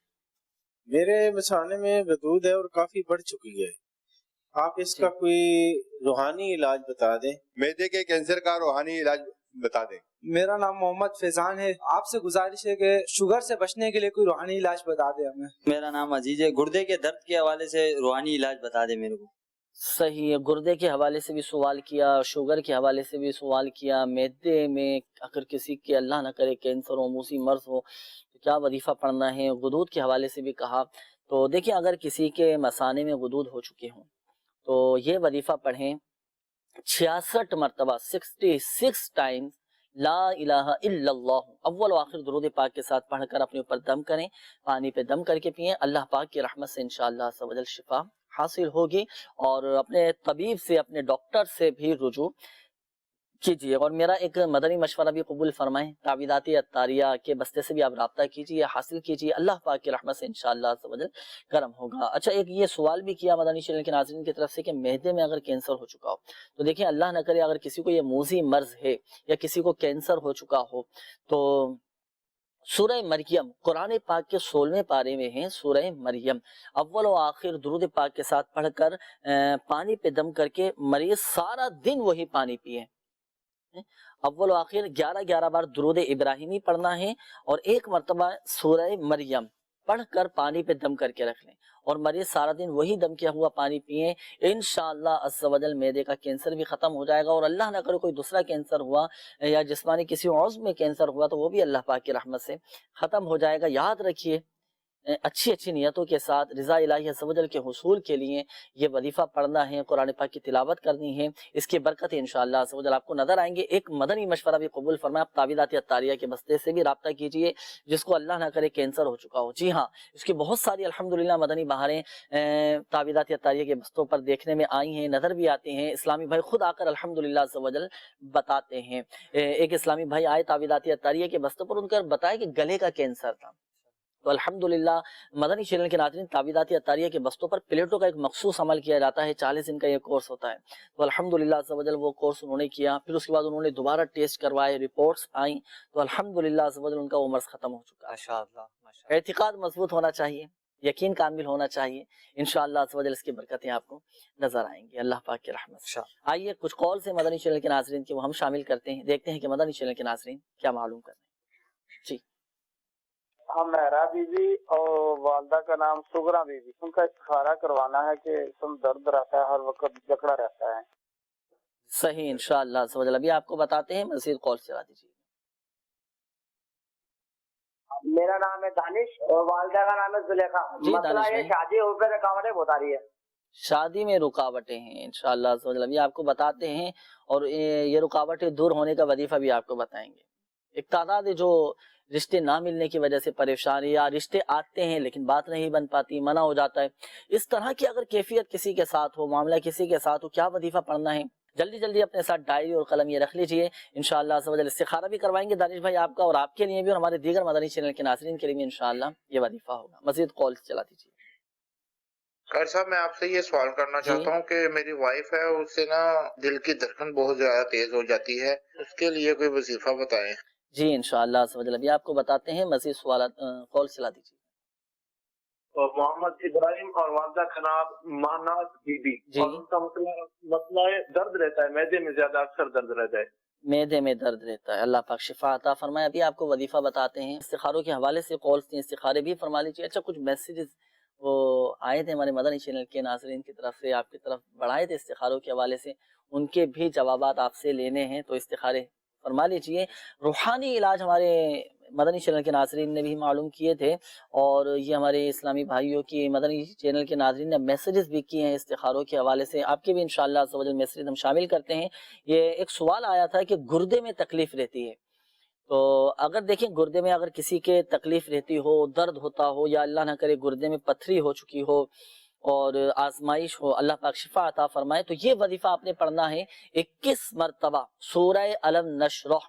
میرے مسانے میں غدود ہے اور کافی بڑھ چکی ہے, آپ اس کا کوئی روحانی علاج بتا دیں. میدے کے کینسر کا روحانی علاج بتا دیں. میرا نام محمد فیضان ہے, آپ سے گزارش ہے کہ شوگر سے بچنے کے لیے کوئی روحانی علاج بتا دیں ہمیں. میرا نام عزیز ہے, گردے کے درد کے حوالے سے روحانی علاج بتا دیں میرے کو. صحیح ہے, گردے کے حوالے سے بھی سوال کیا, شوگر کے حوالے سے بھی سوال کیا, معدے میں اگر کسی کے اللہ نہ کرے کینسر ہو, موسی مرض ہو, تو کیا وظیفہ پڑھنا ہے. غدود کے حوالے سے بھی کہا. تو دیکھیں, اگر کسی کے مثانے میں غدود ہو چکے ہوں تو یہ وظیفہ پڑھیں 66 مرتبہ 66 ٹائمز لا الہ الا اللہ اول و آخر درود پاک کے ساتھ پڑھ کر اپنے اوپر دم کریں, پانی پہ دم کر کے پئیں. اللہ پاک کی رحمت سے انشاءاللہ عز و جل شفا حاصل ہوگی. اور اپنے طبیب سے, اپنے ڈاکٹر سے بھی رجوع کیجیے. اور میرا ایک مدنی مشورہ بھی قبول فرمائیں, تعویذات اتاریہ کے بستے سے بھی آپ رابطہ کیجیے, حاصل کیجیے. اللہ پاک کی رحمت سے انشاءاللہ عز و جل کرم ہوگا. اچھا, ایک یہ سوال بھی کیا مدنی چینل کے ناظرین کی طرف سے کہ معدے میں اگر کینسر ہو چکا ہو, تو دیکھیں اللہ نہ کرے اگر کسی کو یہ موذی مرض ہے یا کسی کو کینسر ہو چکا ہو, تو سورہ مریم قرآن پاک کے 16ویں پارے میں ہیں. سورہ مریم اول و آخر درود پاک کے ساتھ پڑھ کر پانی پہ دم کر کے مریض سارا دن وہی پانی پیے. اول و آخر 11 بار درود ابراہیمی پڑھنا ہے اور ایک مرتبہ سورہ مریم پڑھ کر پانی پہ دم کر کے رکھ لیں, اور مریض سارا دن وہی دم کیا ہوا پانی پیئیں. انشاءاللہ عز و جل معدے کا کینسر بھی ختم ہو جائے گا. اور اللہ نہ کرے کوئی دوسرا کینسر ہوا یا جسمانی کسی عضو میں کینسر ہوا تو وہ بھی اللہ پاک کی رحمت سے ختم ہو جائے گا. یاد رکھیے, اچھی نیتوں کے ساتھ رضا الہی عز و جل کے حصول کے لیے یہ وظیفہ پڑھنا ہے, قرآن پاک کی تلاوت کرنی ہے. اس کی برکتیں انشاءاللہ عز و جل آپ کو نظر آئیں گے. ایک مدنی مشورہ بھی قبول فرمائیں, آپ تعویذات اتاریہ کے بستے سے بھی رابطہ کیجیے جس کو اللہ نہ کرے کینسر ہو چکا ہو. جی ہاں, اس کی بہت ساری الحمدللہ مدنی بہاریں تعویذات اتاریہ کے بستوں پر دیکھنے میں آئی ہیں, نظر بھی آتے ہیں. اسلامی بھائی خود آ کر الحمدللہ عز و جل بتاتے ہیں. ایک اسلامی بھائی آئے تعویذات اتاریہ کے بستوں پر, ان کا بتایا کہ گلے کا کینسر تھا, تو الحمدللہ مدنی چینل کے ناظرین تعویذات اطاریہ کے بستوں پر پلیٹوں کا ایک مخصوص عمل کیا جاتا ہے، 40 دن کا یہ کورس ہوتا ہے. تو الحمدللہ عز و جل وہ کورس انہوں نے کیا، پھر اس کے بعد انہوں نے دوبارہ ٹیسٹ کروائے، رپورٹس آئیں، تو الحمدللہ عز و جل ان کا وہ مرض ختم ہو چکا ہے. ماشاءاللہ. اعتقاد مضبوط ہونا چاہیے، یقین کامل ہونا چاہیے، انشاءاللہ عز و جل اس کی برکتیں آپ کو نظر آئیں گی اللہ پاک کی رحمت سے. آئیے کچھ کال سے مدنی چینل کے ناظرین کے وہ ہم شامل کرتے ہیں، دیکھتے ہیں کہ مدنی چینل کے ناظرین کیا معلوم کرتے ہیں. جی ہم مہرا بی بی اور والدہ کا نام سغرا بی بی، ان کا استخارہ کروانا ہے کہ تم درد رہتا ہے ہر وقت جکڑا رہتا ہے. صحیح انشاءاللہ عز و جل ابھی آپ کو بتاتے ہیں، مزید کال چلا دیجیے. میرا نام ہے دانش اور والدہ کا نام ہے زلیخا. مسئلہ یہ شادی ہو کر رکاوٹیں بہت آ رہی ہے. شادی میں رکاوٹیں ہیں انشاءاللہ عز و جل ابھی آپ کو بتاتے ہیں، اور یہ رکاوٹیں دور ہونے کا وظیفہ بھی آپ کو بتائیں گے. ایک تعداد ہے جو رشتے نہ ملنے کی وجہ سے پریشان، یا رشتے آتے ہیں لیکن بات نہیں بن پاتی، منع ہو جاتا ہے. اس طرح کی اگر کیفیت کسی کے ساتھ ہو، معاملہ کسی کے ساتھ ہو، کیا وظیفہ پڑھنا ہے؟ جلدی جلدی اپنے ساتھ ڈائری اور قلم یہ رکھ لیجئے. انشاءاللہ عز و جل استخارہ بھی کروائیں گے دانش بھائی آپ کا، اور آپ کے لیے بھی اور ہمارے دیگر مدنی چینل کے ناظرین کے لیے بھی انشاءاللہ یہ وظیفہ ہوگا. مزید کال چلا دیجیے. خیر صاحب میں آپ سے یہ سوال کرنا چاہتا ہوں کہ میری وائف ہے، اس سے نا دل کی دھڑکن بہت زیادہ تیز ہو جاتی ہے، اس کے لیے کوئی وظیفہ بتائیں. جی انشاءاللہ عز و جل ابھی آپ کو بتاتے ہیں، مزید سوالات کال چلا دیجیے. اور محمد ابراہیم اور والدہ کا نام ماناز بی بی. اور ان کا مسئلہ ہے درد رہتا ہے معدے میں، زیادہ اکثر درد رہتا ہے. معدے میں درد رہتا ہے، اللہ پاک شفا عطا فرمائے. ابھی آپ کو وظیفہ بتاتے ہیں. استخاروں کے حوالے سے کالز تھیں، استخارے بھی فرما لیجیے. اچھا کچھ میسیجز وہ آئے تھے ہمارے مدنی چینل کے ناظرین کی طرف سے، آپ کی طرف بڑھائے تھے استخاروں کے حوالے سے، ان کے بھی جوابات آپ سے لینے ہیں، تو استخارے فرما لیجیے. روحانی علاج ہمارے مدنی چینل کے ناظرین نے بھی معلوم کیے تھے، اور یہ ہمارے اسلامی بھائیوں کی مدنی چینل کے ناظرین نے میسیجز بھی کیے ہیں استخاروں کے حوالے سے. آپ کے بھی انشاءاللہ عز و جل میسیجز ہم شامل کرتے ہیں. یہ ایک سوال آیا تھا کہ گردے میں تکلیف رہتی ہے، تو اگر دیکھیں گردے میں اگر کسی کے تکلیف رہتی ہو، درد ہوتا ہو، یا اللہ نہ کرے گردے میں پتھری ہو چکی ہو اور آزمائش ہو، اللہ پاک شفا عطا فرمائے، تو یہ وظیفہ آپ نے پڑھنا ہے 21 مرتبہ سورہ الم نشرح،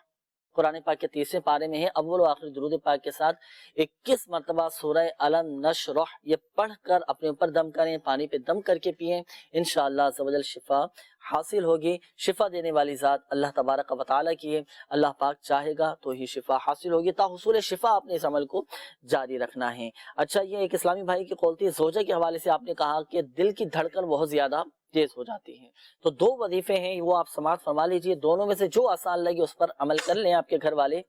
قرآن پاک کے 30ویں پارے میں ہے، اول و آخر درود پاک کے ساتھ 21 مرتبہ سورہ الم نشرح یہ پڑھ کر اپنے اوپر دم کریں، پانی پہ دم کر کے پئیں، انشاءاللہ عز و جل شفا حاصل ہوگی. شفا دینے والی ذات اللہ تبارک و تعالیٰ کی ہے، اللہ پاک چاہے گا تو ہی شفا حاصل ہوگی. تا حصول شفا آپ نے اس عمل کو جاری رکھنا ہے. اچھا یہ ایک اسلامی بھائی کی قول تھی، زوجہ کے حوالے سے آپ نے کہا کہ دل کی دھڑکن بہت زیادہ تیز ہو جاتی ہے، تو 2 وظیفے ہیں وہ آپ سماعت فرما لیجئے. دونوں میں سے جو آسان لگے اس پر عمل کر لیں آپ کے گھر والے.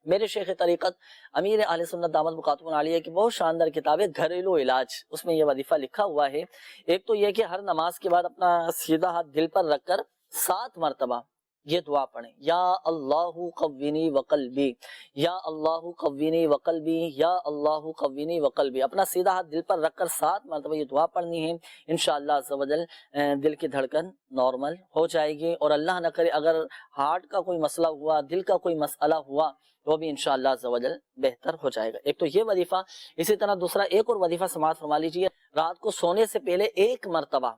میرے شیخ طریقت امیر اہل سنت دامت برکاتہم عالیہ کی بہت شاندار کتاب ہے گھریلو علاج، اس میں یہ وظیفہ لکھا ہوا ہے. ایک تو یہ کہ ہر نماز کے بعد اپنا سیدھا ہاتھ دل پر رکھ کر 7 مرتبہ یہ دعا پڑھیں، یا اللہ قوینی وقلبی، یا اللہ قوینی وقلبی، یا اللہ قوینی وقلبی. اپنا سیدھا ہاتھ دل پر رکھ کر 7 مرتبہ یہ دعا پڑھنی ہے. انشاءاللہ عز و جل دل کی دھڑکن نارمل ہو جائے گی، اور اللہ نہ کرے اگر ہارٹ کا کوئی مسئلہ ہوا، دل کا کوئی مسئلہ ہوا تو بھی انشاءاللہ عز و جل بہتر ہو جائے گا. ایک تو یہ وظیفہ. اسی طرح دوسرا ایک اور وظیفہ سماعت فرما لیجیے. رات کو سونے سے پہلے 1 مرتبہ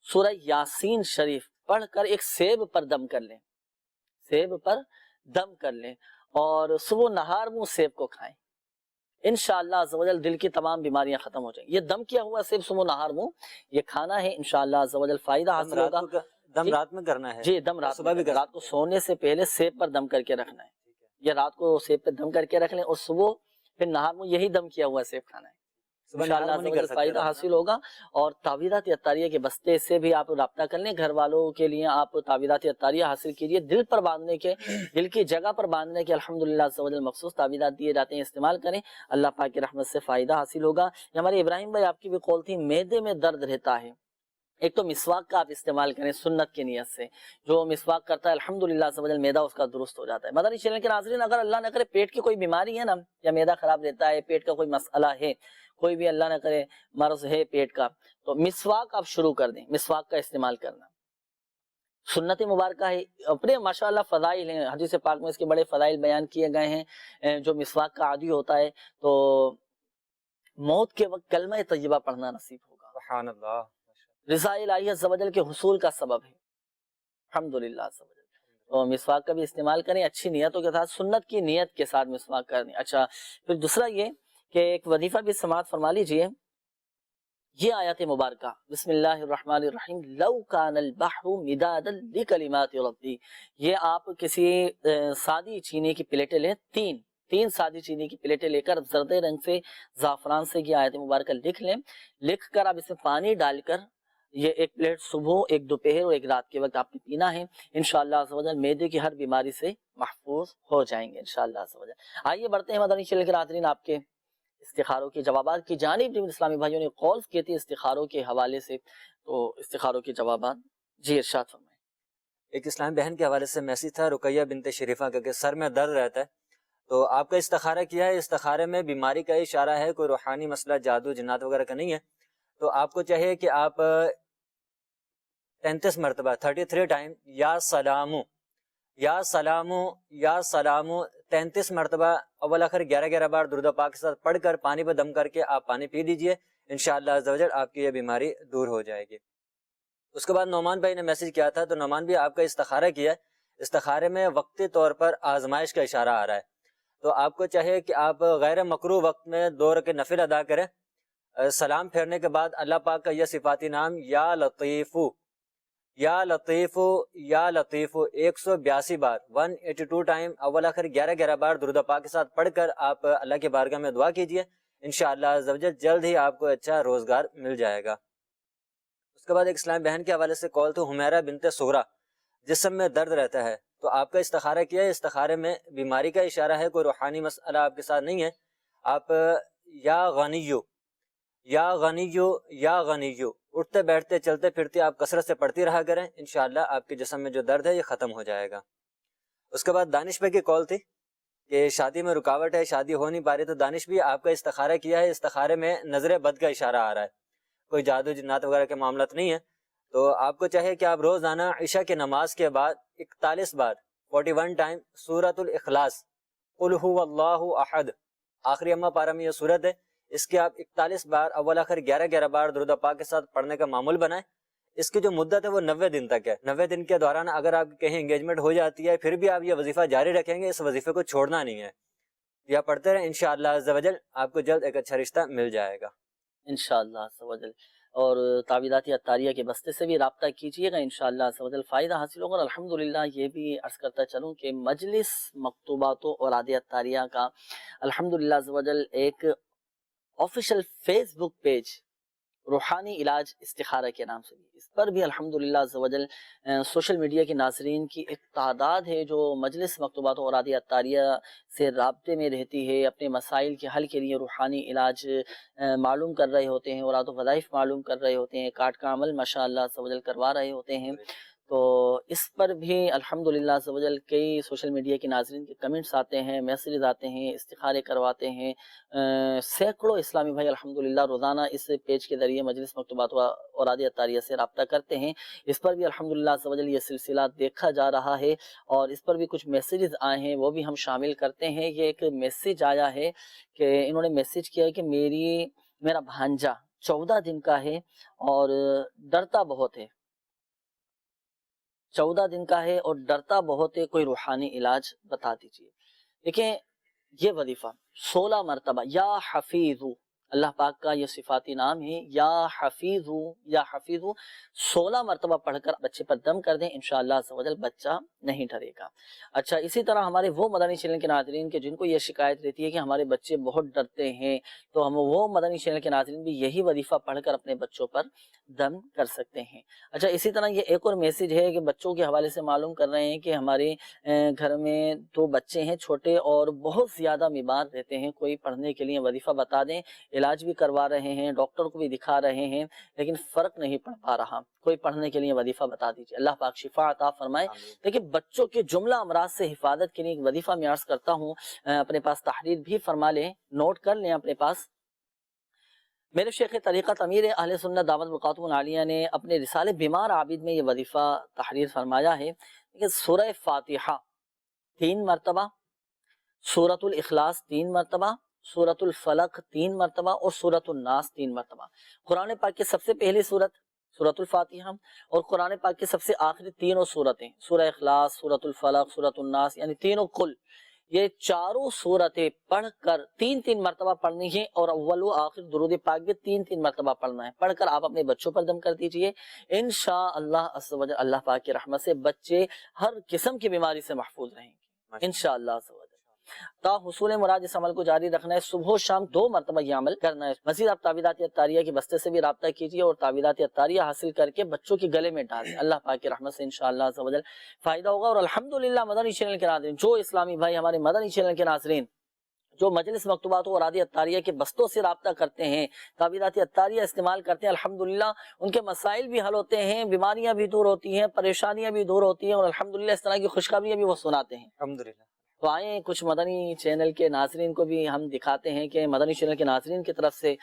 سورہ یاسین شریف پڑھ کر ایک سیب پر دم کر لیں، سیب پر دم کر لیں، اور صبح نہار منہ سیب کو کھائیں. انشاءاللہ عز و جل دل کی تمام بیماریاں ختم ہو جائیں. یہ دم کیا ہوا سیب صبح نہار منہ یہ کھانا ہے، انشاءاللہ عز و جل فائدہ حاصل ہوگا. دم رات میں کرنا ہے؟ جی دم رات میں، رات کو سونے سے پہلے سیب پر دم کر کے رکھنا ہے. یا رات کو سیب پہ دم کر کے رکھ لیں، اور صبح پھر نہار منہ یہی دم کیا ہوا سیب کھانا ہے. انشاءاللہ عز و جل فائدہ حاصل ہوگا. اور تعویذات اطاریہ کے بستے سے بھی آپ رابطہ کر لیں. گھر والوں کے لیے آپ تعویذات اطاریہ حاصل کیجئے. دل پر باندھنے کے، دل کی جگہ پر باندھنے کے الحمدللہ عز و جل مخصوص تعویذات دیے جاتے ہیں، استعمال کریں، اللہ پاک کی رحمت سے فائدہ حاصل ہوگا. ہمارے ابراہیم بھائی آپ کی بھی قول تھی معدے میں درد رہتا ہے. ایک تو مسواک کا آپ استعمال کریں سنت کی نیت سے. جو مسواک کرتا ہے الحمدللہ عز و جل معدہ اس کا درست ہو جاتا ہے. مدنی چینل کے ناظرین اگر اللہ نہ کرے پیٹ کی کوئی بیماری ہے نا، یا معدہ خراب رہتا ہے، پیٹ کا کوئی مسئلہ ہے، کوئی بھی اللہ نہ کرے مرض ہے پیٹ کا، تو مسواک آپ شروع کر دیں. مسواک کا استعمال کرنا سنت مبارکہ ہے. اپنے ماشاءاللہ فضائل ہیں، حدیث پاک میں اس کے بڑے فضائل بیان کیے گئے ہیں. جو مسواک کا عادی ہوتا ہے تو موت کے وقت کلمہ طیبہ پڑھنا نصیب ہوگا. سبحان اللہ. رضا الہی عز و جل کے حصول کا سبب ہے الحمدللہ عز و جل. تو مسواک کا بھی استعمال کریں اچھی نیتوں کے ساتھ، سنت کی نیت کے ساتھ مسواک کریں. اچھا پھر دوسرا یہ کہ ایک وظیفہ بھی سماعت فرما لیجئے. یہ آیت مبارکہ بسم اللہ الرحمن الرحیم لو کان البحر مدادا لکلمات ربی. یہ آپ کسی سادی چینی کی پلیٹیں لیں، تین سادی چینی کی پلیٹیں لے کر زرد رنگ سے زعفران سے یہ آیت مبارکہ لکھ لیں. لکھ کر آپ اس میں پانی ڈال کر یہ ایک پلیٹ صبح، ایک دوپہر اور ایک رات کے وقت آپ نے پینا ہے. انشاءاللہ عز و جل معدے کی ہر بیماری سے محفوظ ہو جائیں گے انشاءاللہ عز و جل. آئیے بڑھتے ہیں مدنی چینل کے ناظرین آپ کے استخاروں کے جوابات کی جانب. اسلامی بھائیوں نے کالز کی تھی استخاروں کے حوالے سے، تو استخاروں کے جوابات جی ارشاد فرمائیں. ایک اسلام بہن کے حوالے سے میسیج تھا، رقیہ بنت شریفہ کا، کہ سر میں درد رہتا ہے تو آپ کا استخارہ کیا ہے. استخارے میں بیماری کا اشارہ ہے، کوئی روحانی مسئلہ جادو جنات وغیرہ کا نہیں ہے. تو آپ کو چاہیے کہ آپ 33 مرتبہ 33 ٹائم یا سلامو یا سلامو یا سلامو 33 مرتبہ اول آخر 11 بار درود پاک کے ساتھ پڑھ کر پانی پہ دم کر کے آپ پانی پی لیجئے. انشاءاللہ عز و جل آپ کی یہ بیماری دور ہو جائے گی. اس کے بعد نعمان بھائی نے میسج کیا تھا، تو نعمان بھی آپ کا استخارہ کیا ہے. استخارے میں وقتی طور پر آزمائش کا اشارہ آ رہا ہے، تو آپ کو چاہیے کہ آپ غیر مکروہ وقت میں 2 رکعت نفل ادا کریں. سلام پھیرنے کے بعد اللہ پاک کا یہ صفاتی نام یا لطیفو یا لطیفو یا لطیفو 182 بار 182 ٹائم اول آخر 11 بار درود پاک کے ساتھ پڑھ کر آپ اللہ کی بارگاہ میں دعا کیجئے. انشاءاللہ عز و جل جلد ہی آپ کو اچھا روزگار مل جائے گا. اس کے بعد ایک اسلام بہن کے حوالے سے کال تو حمیرہ بنت سغرا، جسم میں درد رہتا ہے تو آپ کا استخارہ کیا ہے. استخارے میں بیماری کا اشارہ ہے، کوئی روحانی مسئلہ آپ کے ساتھ نہیں ہے. آپ یا غنیو یا غنیو یا غنیو اٹھتے بیٹھتے چلتے پھرتے آپ کثرت سے پڑھتی رہا کریں. انشاءاللہ آپ کے جسم میں جو درد ہے یہ ختم ہو جائے گا. اس کے بعد دانش بھائی کی کال تھی کہ شادی میں رکاوٹ ہے، شادی ہو نہیں پا رہی. تو دانش بھی آپ کا استخارہ کیا ہے. استخارے میں نظر بد کا اشارہ آ رہا ہے، کوئی جادو جنات وغیرہ کے معاملات نہیں ہے. تو آپ کو چاہیے کہ آپ روزانہ عشاء کی نماز کے بعد 41 بار 41 ٹائم سورۃ الاخلاص قل هو اللہ احد، آخری اما پارہ میں یہ سورت ہے، اس کے آپ 41 بار اول آخر 11 بار درود پاک کے ساتھ پڑھنے کا معمول بنائیں. اس کی جو مدت ہے وہ 90 دن تک ہے. 90 دن کے دوران اگر آپ کہیں انگیجمنٹ ہو جاتی ہے پھر بھی آپ یہ وظیفہ جاری رکھیں گے، اس وظیفے کو چھوڑنا نہیں ہے. یا پڑھتے رہیں انشاءاللہ عز و جل آپ کو جلد ایک اچھا رشتہ مل جائے گا انشاءاللہ عز و جل. اور تعویذات عطاریہ کے بستے سے بھی رابطہ کیجیے گا، انشاءاللہ عز و جل فائدہ حاصل ہوگا. اور الحمدللہ یہ بھی عرض کرتا چلوں کہ مجلس مکتوبات و اوراد عطاریہ کا الحمدللہ عز و جل ایک آفیشیل فیس بک پیج روحانی علاج استخارہ کے نام سے بھی، اس پر بھی الحمدللہ عز و جل سوشل میڈیا کے ناظرین کی ایک تعداد ہے جو مجلس مکتوبات و اوراد عطاریہ سے رابطے میں رہتی ہے، اپنے مسائل کے حل کے لیے روحانی علاج معلوم کر رہے ہوتے ہیں، اوراد و وظائف معلوم کر رہے ہوتے ہیں، کاٹ کا عمل ماشاءاللہ عز و جل کروا رہے ہوتے ہیں. تو اس پر بھی الحمدللہ عز و جل کئی سوشل میڈیا کے ناظرین کے کمنٹس آتے ہیں، میسیجز آتے ہیں، استخارے کرواتے ہیں. سینکڑوں اسلامی بھائی الحمدللہ روزانہ اس پیج کے ذریعے مجلس مکتوبات و اوراد عطاریہ سے رابطہ کرتے ہیں. اس پر بھی الحمدللہ عز و جل یہ سلسلہ دیکھا جا رہا ہے اور اس پر بھی کچھ میسیجز آئے ہیں وہ بھی ہم شامل کرتے ہیں. یہ ایک میسیج آیا ہے کہ انہوں نے میسیج کیا ہے کہ میرا بھانجا 14 دن کا ہے اور ڈرتا بہت ہے، 14 دن کا ہے اور ڈرتا بہت ہے، کوئی روحانی علاج بتا دیجیے. دیکھیں یہ وظیفہ 16 مرتبہ یا حفیظو، اللہ پاک کا یہ صفاتی نام ہے یا حفیظو یا حفیظو، 16 مرتبہ پڑھ کر بچے پر دم کر دیں، انشاءاللہ عز و جل بچہ نہیں ڈرے گا. اچھا اسی طرح ہمارے وہ مدنی چینل کے ناظرین کے جن کو یہ شکایت رہتی ہے کہ ہمارے بچے بہت ڈرتے ہیں، تو ہم وہ مدنی چینل کے ناظرین بھی یہی وظیفہ پڑھ کر اپنے بچوں پر دم کر سکتے ہیں. اچھا اسی طرح یہ ایک اور میسیج ہے کہ بچوں کے حوالے سے معلوم کر رہے ہیں کہ ہمارے گھر میں 2 بچے ہیں چھوٹے اور بہت زیادہ بیمار رہتے ہیں، کوئی پڑھنے کے لیے وظیفہ بتا دیں. علاج بھی کروا رہے ہیں، ڈاکٹر کو بھی دکھا رہے ہیں لیکن فرق نہیں پڑ پا رہا، کوئی پڑھنے کے لیے وظیفہ بتا دیجیے. اللہ پاک شفا عطا فرمائے. لیکن بچوں کے جملہ امراض سے حفاظت کے لیے ایک وظیفہ میں عرض کرتا ہوں، اپنے پاس تحریر بھی فرما لیں، نوٹ کر لیں اپنے پاس. میرے شیخ طریقت امیر اہل سنت دعوت برکاتہ العالیہ نے اپنے رسالے بیمار عابد میں یہ وظیفہ تحریر فرمایا ہے کہ سورہ فاتحہ 3 مرتبہ، سورۃ الاخلاص 3 مرتبہ، سورۃ الفلق 3 مرتبہ اور سورۃ الناس 3 مرتبہ. قرآن پاک کی سب سے پہلی سورت سورۃ الفاتحہ اور قرآن پاک کی سب سے آخری تینوں سورتیں، سورہ اخلاص، سورۃ الفلق، سورۃ الناس، یعنی تینوں کل یہ چاروں صورتیں پڑھ کر 3 مرتبہ پڑھنی ہے، اور اول و آخر درود پاک بھی 3 مرتبہ پڑھنا ہے۔ پڑھ کر آپ اپنے بچوں پر دم کر دیجئے، انشاءاللہ عز و جل اللہ پاک کی رحمت سے بچے ہر قسم کی بیماری سے محفوظ رہیں گے انشاءاللہ عز و جل۔ تا حصول مراد اس عمل کو جاری رکھنا ہے، صبح و شام 2 مرتبہ یہ عمل کرنا ہے۔ مزید آپ تعویذات اتاریہ کے بستے سے بھی رابطہ کیجیے اور تعویذات اتاریہ حاصل کر کے بچوں کے گلے میں ڈالیں، اللہ پاک کی رحمت سے انشاءاللہ عز و جل فائدہ ہوگا۔ اور الحمدللہ مدنی چینل کے ناظرین، جو اسلامی بھائی ہمارے مدنی چینل کے ناظرین جو مجلس مکتوبات و اراضی اتاریہ کے بستوں سے رابطہ کرتے ہیں، تعویذات اتاریہ استعمال کرتے ہیں، الحمدللہ ان کے مسائل بھی حل ہوتے ہیں، بیماریاں بھی دور ہوتی ہیں، پریشانیاں بھی دور ہوتی ہیں، اور الحمدللہ اس طرح کی خوشخبریاں بھی وہ سناتے ہیں الحمدللہ۔ تو آئیں کچھ مدنی چینل کے ناظرین کو بھی ہم دکھاتے ہیں کہ مدنی چینل کے ناظرین کی طرف سے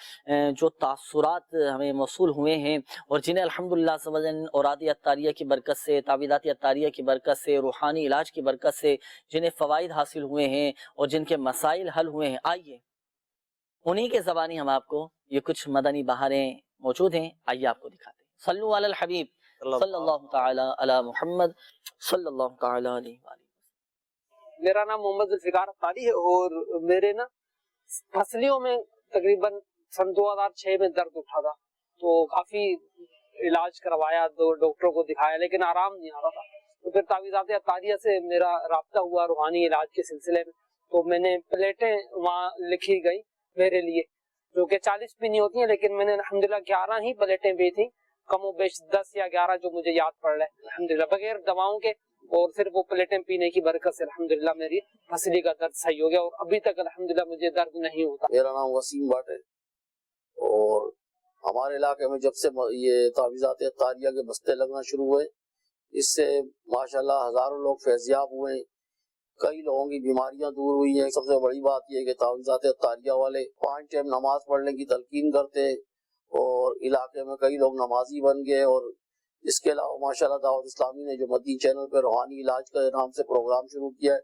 جو تاثرات ہمیں موصول ہوئے ہیں، اور جنہیں الحمدللہ اراضی اتاریہ کی برکت سے، تعویذات اتاریہ کی برکت سے، روحانی علاج کی برکت سے جنہیں فوائد حاصل ہوئے ہیں اور جن کے مسائل حل ہوئے ہیں، آئیے انہی کے زبانی ہم آپ کو یہ کچھ مدنی بہاریں موجود ہیں، آئیے آپ کو دکھاتے ہیں۔ صلو علی الحبیب صلی اللہ تعالی علی محمد صلی اللہ تعالی علیہ وآلہ۔ میرا نام محمد ذوالفقار افطاری ہے، اور میرے نا پھسلیوں میں تقریباً سن 2006 میں درد اٹھا تھا، تو کافی علاج کروایا، 2 ڈاکٹروں کو دکھایا، لیکن آرام نہیں آ رہا تھا۔ تو پھر تعویذات اتاریہ سے میرا رابطہ ہوا روحانی علاج کے سلسلے میں، تو میں نے پلیٹیں وہاں لکھی گئی میرے لیے، جو کہ 40 بھی نہیں ہوتی ہیں، لیکن میں نے الحمدللہ 11 ہی پلیٹیں بھی تھیں، کم و بیش 10 یا 11 جو مجھے یاد پڑ رہا ہے الحمدللہ، بغیر دواؤں کے، اور صرف وہ پلیٹیں پینے کی برکت سے الحمدللہ میری پھسلی کا درد صحیح ہو گیا، اور ابھی تک الحمدللہ مجھے درد نہیں ہوتا۔ میرا نام وسیم بٹ ہے، اور ہمارے علاقے میں جب سے یہ تعویذات اتاریہ کے بستے لگنا شروع ہوئے، اس سے ماشاءاللہ ہزاروں لوگ فیضیاب ہوئے ہیں، کئی لوگوں کی بیماریاں دور ہوئی ہیں۔ سب سے بڑی بات یہ ہے کہ تعویذات اتاریہ والے 5 ٹائم نماز پڑھنے کی تلقین کرتے، اور علاقے میں کئی لوگ نمازی بن گئے۔ اور اس کے علاوہ ماشاءاللہ دعوت اسلامی نے جو مدنی چینل پہ روحانی علاج کے نام سے پروگرام شروع کیا ہے،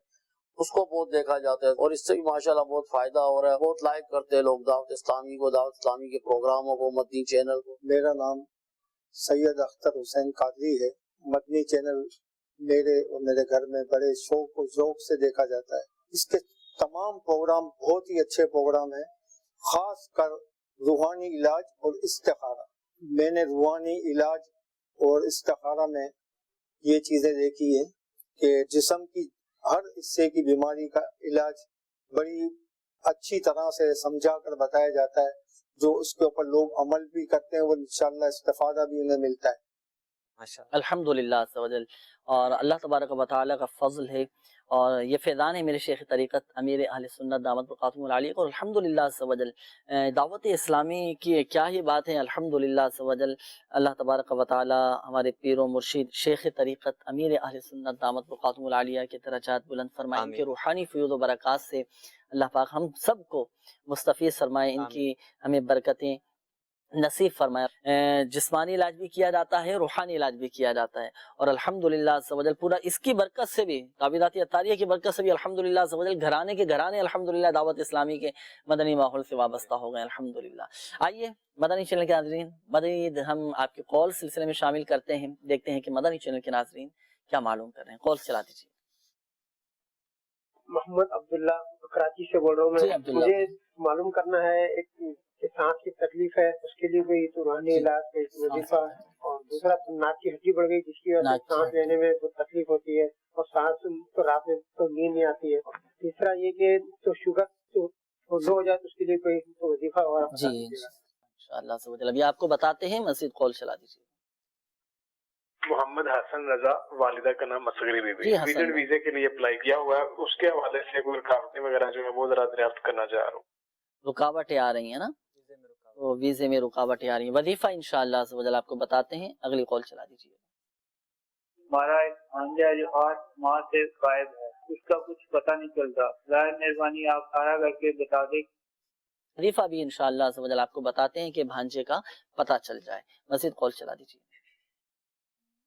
اس کو بہت دیکھا جاتا ہے، اور اس سے بھی ماشاءاللہ بہت فائدہ ہو رہا ہے، بہت لائک کرتے ہیں لوگ دعوت اسلامی کو، دعوت اسلامی کے پروگراموں کو، مدنی چینل کو۔ میرا نام سید اختر حسین قادری ہے۔ مدنی چینل میرے اور میرے گھر میں بڑے شوق و ذوق سے دیکھا جاتا ہے۔ اس کے تمام پروگرام بہت ہی اچھے پروگرام ہیں، خاص کر روحانی علاج اور استخارہ۔ میں نے روحانی علاج اور استخارہ میں یہ چیزیں دیکھی ہیں کہ جسم کی ہر حصے کی بیماری کا علاج بڑی اچھی طرح سے سمجھا کر بتایا جاتا ہے، جو اس کے اوپر لوگ عمل بھی کرتے ہیں، وہ انشاءاللہ استفادہ بھی انہیں ملتا ہے۔ الحمدللہ عز و جل، اور اللہ تبارک و تعالی کا فضل ہے، اور یہ فیضان ہے میرے شیخ طریقت امیر اہل سنت دامت برکاتہم العالیہ کو، الحمدللہ عز و جل دعوت اسلامی کی کیا ہی بات ہے۔ الحمدللہ عز و جل اللہ تبارک و تعالی ہمارے پیر و مرشد شیخ طریقت امیر اہل سنت دامت برکاتہم العالیہ کے درجات بلند فرمائے، ان کے روحانی فیوض و برکات سے اللہ پاک ہم سب کو مستفیض فرمائے، ان کی ہمیں برکتیں نصیب فرمایا۔ جسمانی علاج بھی کیا جاتا ہے، روحانی علاج بھی کیا جاتا ہے، اور الحمدللہ عز و جل پورا اس کی برکت سے بھی، تعویذات اتاریہ کی برکت سے بھی الحمدللہ عز و جل گھرانے کے گھرانے الحمدللہ دعوت اسلامی کے مدنی ماحول سے وابستہ ہو گئے الحمدللہ۔ آئیے مدنی چینل کے ناظرین، مزید ہم آپ کے کال سلسلے میں شامل کرتے ہیں، دیکھتے ہیں کہ مدنی چینل کے ناظرین کیا معلوم کر رہے ہیں۔ کال چلا دیجیے۔ محمد عبداللہ کراچی سے بول رہا ہوں میں، مجھے معلوم کرنا ہے ایک سانس کی تکلیف ہے، اس کے لیے کوئی تو روحانی علاج کا وظیفہ، اور دوسرا ناک کی ہڈی بڑھ گئی جس کی وجہ سے سانس لینے میں بہت تکلیف ہوتی ہے، اور سانس تو رات میں تو نیند نہیں آتی ہے۔ تیسرا یہ کہ تو شوگر تو لو ہو جائے تو اس کے لیے کوئی وظیفہ اور جی انشاءاللہ سے ابھی آپ کو بتاتے ہیں، مزید کال چلا دیجیے۔ محمد حسن رضا، والدہ کا نام اصغری بی بی، ویزٹ ویزے کے لیے اپلائی کیا ہوا ہے، اس کے حوالے سے کوئی رکاوٹیں وغیرہ جو ہے وہ ذرا دریافت کرنا چاہ رہا ہوں۔ رکاوٹیں آ رہی ہیں نا، وہ ویزے میں رکاوٹیں آ رہی ہیں، وظیفہ انشاءاللہ عز و جل آپ کو بتاتے ہیں، اگلی کال چلا دیجیے۔ ہمارا ایک بھانجا جو 8 ماہ سے غائب ہے، اس کا کچھ پتہ نہیں چلتا، ظاہر مہربانی آپ کھڑا کر کے بتا دیں۔ وظیفہ بھی انشاءاللہ عز و جل آپ کو بتاتے ہیں کہ بھانجے کا پتہ چل جائے، مزید کال چلا دیجیے۔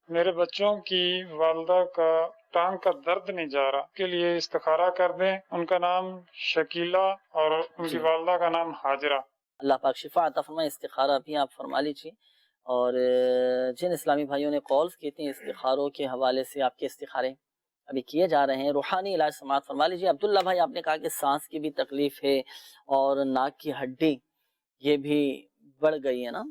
میرے بچوں کی والدہ کا ٹانگ کا درد نہیں جا رہا، کے لیے استخارہ کر دیں۔ ان کا نام شکیلہ اور ان کی والدہ کا نام حاجرہ۔ اللہ پاک شفا عطا فرمائے۔ استخارہ بھی آپ فرما لیجیے، اور جن اسلامی بھائیوں نے کالز کی تھیں استخاروں کے حوالے سے، آپ کے استخارے ابھی کیے جا رہے ہیں، روحانی علاج سماعت فرما لیجیے۔ عبداللہ بھائی آپ نے کہا کہ سانس کی بھی تکلیف ہے اور ناک کی ہڈی یہ بھی بڑھ گئی ہے نا،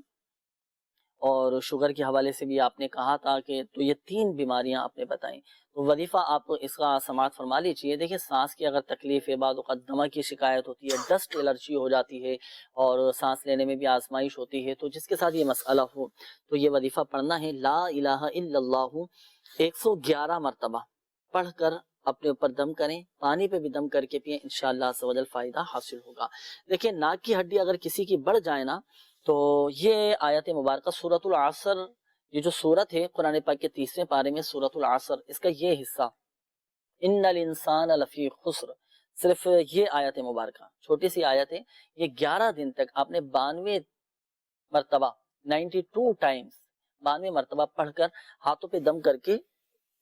اور شوگر کے حوالے سے بھی آپ نے کہا تھا کہ تو یہ 3 بیماریاں آپ نے بتائیں، تو وظیفہ آپ اس کا سماعت فرما لیجیے۔ دیکھیں سانس کی اگر تکلیف ہے، بعض اوقات دمہ کی شکایت ہوتی ہے، ڈسٹ الرجی ہو جاتی ہے اور سانس لینے میں بھی آزمائش ہوتی ہے، تو جس کے ساتھ یہ مسئلہ ہو تو یہ وظیفہ پڑھنا ہے، لا الہ الا اللہ 111 مرتبہ پڑھ کر اپنے اوپر دم کریں، پانی پہ بھی دم کر کے پئیں، انشاءاللہ عز و جل فائدہ حاصل ہوگا۔ دیکھیں ناک کی ہڈی اگر کسی کی بڑھ جائے نا، تو یہ آیت مبارکہ سورۃ العصر، یہ جو سورت ہے قرآن پاک کے 30ویں پارے میں سورۃ العصر، اس کا یہ حصہ ان الانسان لفی خسر، صرف یہ آیت مبارکہ چھوٹی سی آیت ہے، یہ 11 دن تک آپ نے 92 مرتبہ 92 ٹائمز 92 مرتبہ پڑھ کر ہاتھوں پہ دم کر کے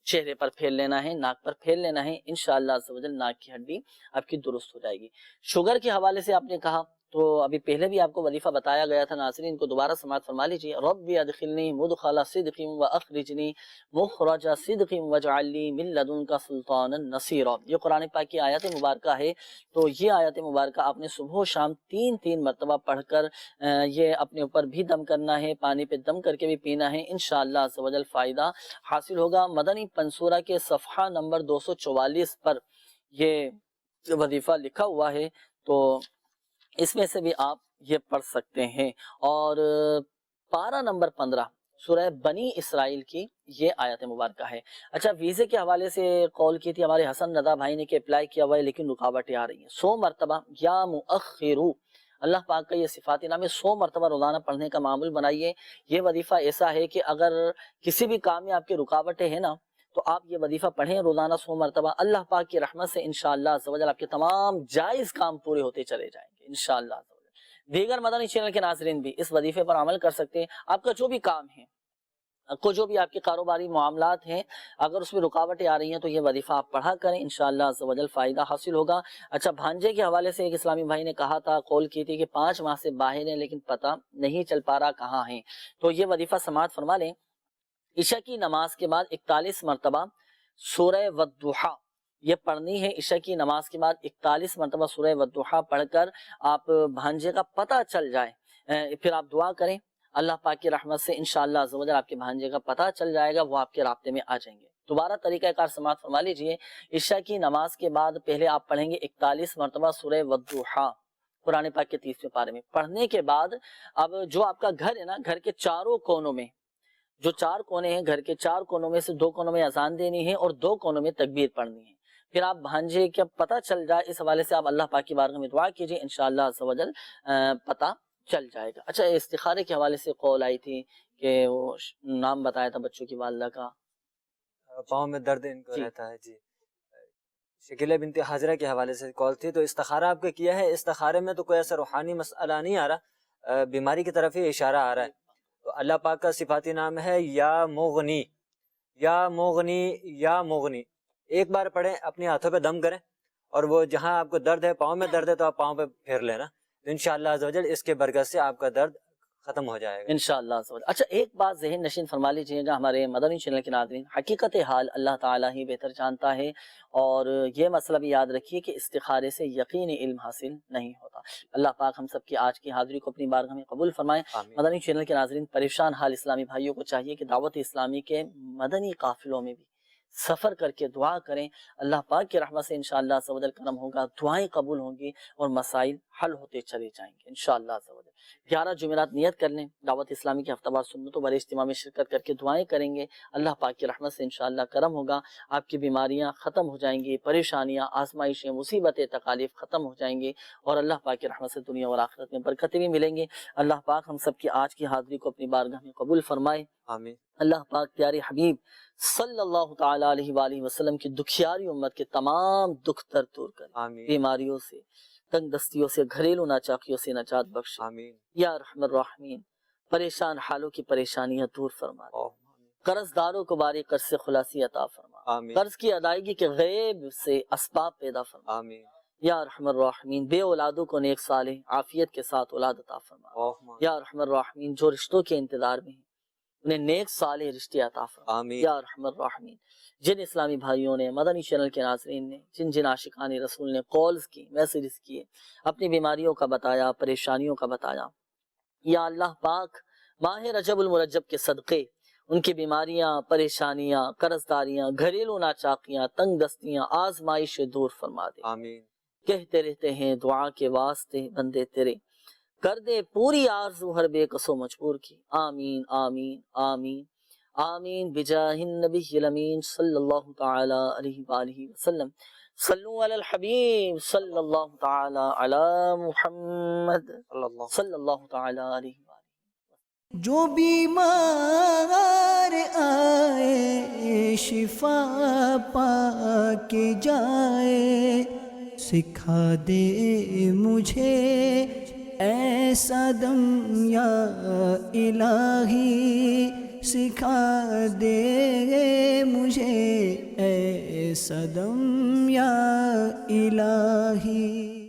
چہرے پر پھیر لینا ہے، ناک پر پھیر لینا ہے، انشاءاللہ عز و جل ناک کی ہڈی آپ کی درست ہو جائے گی۔ شوگر کے حوالے سے آپ نے کہا تو ابھی پہلے بھی آپ کو وظیفہ بتایا گیا تھا، ناظرین کو دوبارہ سماعت فرما لیجیے۔ رب ادخلنی مدخل صدق واخرجنی مخرج صدق واجعل لی من لدنک سلطانا نصیرا، یہ قرآن پاک کی آیت مبارکہ ہے۔ تو یہ آیت مبارکہ آپ نے صبح و شام 3 مرتبہ پڑھ کر یہ اپنے اوپر بھی دم کرنا ہے، پانی پہ دم کر کے بھی پینا ہے، انشاءاللہ عز و جل فائدہ حاصل ہوگا۔ مدنی پنصورہ کے صفحہ نمبر 244 پر یہ وظیفہ لکھا ہوا ہے، تو اس میں سے بھی آپ یہ پڑھ سکتے ہیں۔ اور پارہ نمبر 15 سورہ بنی اسرائیل کی یہ آیت مبارکہ ہے۔ اچھا ویزے کے حوالے سے کال کی تھی ہمارے حسن رضا بھائی نے کہ اپلائی کیا ہوا ہے لیکن رکاوٹیں آ رہی ہیں، 100 مرتبہ یا مؤخرو، اللہ پاک کا یہ صفات نام ہے، 100 مرتبہ روزانہ پڑھنے کا معمول بنائیے۔ یہ وظیفہ ایسا ہے کہ اگر کسی بھی کام میں آپ کی رکاوٹیں ہیں نا، تو آپ یہ وظیفہ پڑھیں روزانہ 100 مرتبہ، اللہ پاک کی رحمت سے انشاءاللہ عز و جل آپ کے تمام جائز کام پورے ہوتے چلے جائیں گے انشاءاللہ عز و جل۔ دیگر مدنی چینل کے ناظرین بھی اس وظیفے پر عمل کر سکتے ہیں۔ آپ کا جو بھی کام ہے، جو بھی آپ کے کاروباری معاملات ہیں، اگر اس میں رکاوٹیں آ رہی ہیں تو یہ وظیفہ آپ پڑھا کریں، انشاءاللہ عز و جل فائدہ حاصل ہوگا۔ اچھا بھانجے کے حوالے سے ایک اسلامی بھائی نے کہا تھا، کال کی تھی کہ 5 ماہ سے باہر ہیں لیکن پتہ نہیں چل پا رہا کہاں ہیں، تو یہ وظیفہ سماعت فرما لیں۔ عشاء کی نماز کے بعد 41 مرتبہ سورہ والضحیٰ یہ پڑھنی ہے، عشاء کی نماز کے بعد 41 مرتبہ سورہ والضحیٰ پڑھ کر آپ بھانجے کا پتہ چل جائے، پھر آپ دعا کریں، اللہ پاک کی رحمت سے انشاءاللہ عز و جل آپ کے بھانجے کا پتہ چل جائے گا، وہ آپ کے رابطے میں آ جائیں گے۔ دوبارہ طریقہ کار سماعت فرما لیجئے، عشاء کی نماز کے بعد پہلے آپ پڑھیں گے 41 مرتبہ سورہ والضحیٰ قرآن پاک کے 30ویں پارے میں، پڑھنے کے بعد اب جو آپ کا گھر ہے نا، گھر کے چاروں کونوں میں، جو 4 کونے ہیں گھر کے 4 کونوں میں سے 2 کونوں میں اذان دینی ہے اور 2 کونوں میں تکبیر پڑھنی ہے، پھر آپ بھانجے کا پتہ چل جائے، اس حوالے سے آپ اللہ پاک کی بارگاہ میں دعا کیجئے، انشاءاللہ عز و جل پتہ چل جائے گا۔ اچھا استخارے کے حوالے سے کال آئی تھی کہ وہ نام بتایا تھا بچوں کی والدہ کا، پاؤں میں درد ان کو رہتا ہے، جی شکیلہ بنت حاجرہ کے حوالے سے کال تھی، تو استخارہ آپ کا کیا ہے، استخارے میں تو کوئی ایسا روحانی مسئلہ نہیں آ رہا، بیماری کی طرف ہی اشارہ آ رہا ہے۔ تو اللہ پاک کا صفاتی نام ہے یا مغنی، یا مغنی، یا مغنی، ایک بار پڑھیں، اپنے ہاتھوں پہ دم کریں، اور وہ جہاں آپ کو درد ہے، پاؤں میں درد ہے تو آپ پاؤں پہ پھیر لینا، انشاءاللہ عز و جل اس کے برکت سے آپ کا درد ختم ہو جائے گا انشاءاللہ عز و جل۔ اچھا ایک بات ذہن نشین فرما لیجیے گا ہمارے مدنی چینل کے ناظرین، حقیقت حال اللہ تعالیٰ ہی بہتر جانتا ہے، اور یہ مسئلہ بھی یاد رکھیے کہ استخارے سے یقینی علم حاصل نہیں ہوتا۔ اللہ پاک ہم سب کی آج کی حاضری کو اپنی بارگاہ میں قبول فرمائیں۔ مدنی چینل کے ناظرین، پریشان حال اسلامی بھائیوں کو چاہیے کہ دعوت اسلامی کے مدنی قافلوں میں بھی سفر کر کے دعا کریں، اللہ پاک کی رحمت سے انشاءاللہ عز و جل کرم ہوگا، دعائیں قبول ہوں گی اور مسائل حل ہوتے چلے جائیں گے انشاءاللہ عز و جل۔ 11 جمعرات نیت کر لیں، دعوت اسلامی کے ہفتہ وار سنتوں بڑے اجتماع میں شرکت کر کے دعائیں کریں گے، اللہ پاک کی رحمت سے انشاءاللہ کرم ہوگا، آپ کی بیماریاں ختم ہو جائیں گی، پریشانیاں، آزمائشیں، مصیبتیں، تکالیف ختم ہو جائیں گی، اور اللہ پاک کی رحمت سے دنیا اور آخرت میں برکتیں بھی ملیں گی۔ اللہ پاک ہم سب کی آج کی حاضری کو اپنی بارگاہ میں قبول فرمائے۔ آمین۔ اللہ پاک پیارے حبیب صلی اللہ تعالی علیہ وآلہ وسلم کی دکھیاری امت کے تمام دکھ درد دور کرے، بیماریوں سے، تنگ دستیوں سے، گھریلو ناچاکیوں سے نجات بخشے، یا رحم الراحمین، پریشان حالوں کی پریشانیاں دور فرما دے، قرض داروں کو باری قرض سے خلاصی عطا فرما، قرض کی ادائیگی کے غیب سے اسباب پیدا فرما، یا رحم الراحمین، بے اولادوں کو نیک صالح عافیت کے ساتھ اولاد عطا فرما، یا رحم الراحمین، جو رشتوں کے انتظار میں ہیں انہیں نیک صالح رشتے عطا فرما آمین یا ارحم الراحمین۔ جن اسلامی بھائیوں نے، مدنی چینل کے ناظرین نے، جن عاشقان رسول نے کالز کی، میسیجز کیے، اپنی بیماریوں کا بتایا، پریشانیوں کا بتایا، یا اللہ پاک ماہ رجب المرجب کے صدقے ان کی بیماریاں، پریشانیاں، قرض داریاں، گھریلو ناچاکیاں، تنگ دستیاں، آزمائش دور فرما دے۔ آمین۔ کہتے رہتے ہیں دعا کے واسطے بندے تیرے، کر دے پوری آرزو ہر بے کسو مجبور کی۔ آمین آمین آمین آمین بجاہ النبی الامین صلی اللہ تعالی علیہ وآلہ وسلم۔ صلو علی الحبیب صلی اللہ تعالی علی محمد صلی اللہ تعالی علیہ وآلہ۔ جو بیمار آئے شفا پا کے جائے، سکھا دے مجھے ایسا دم یا الہی، سکھا دے مجھے ایسا دم یا الہی۔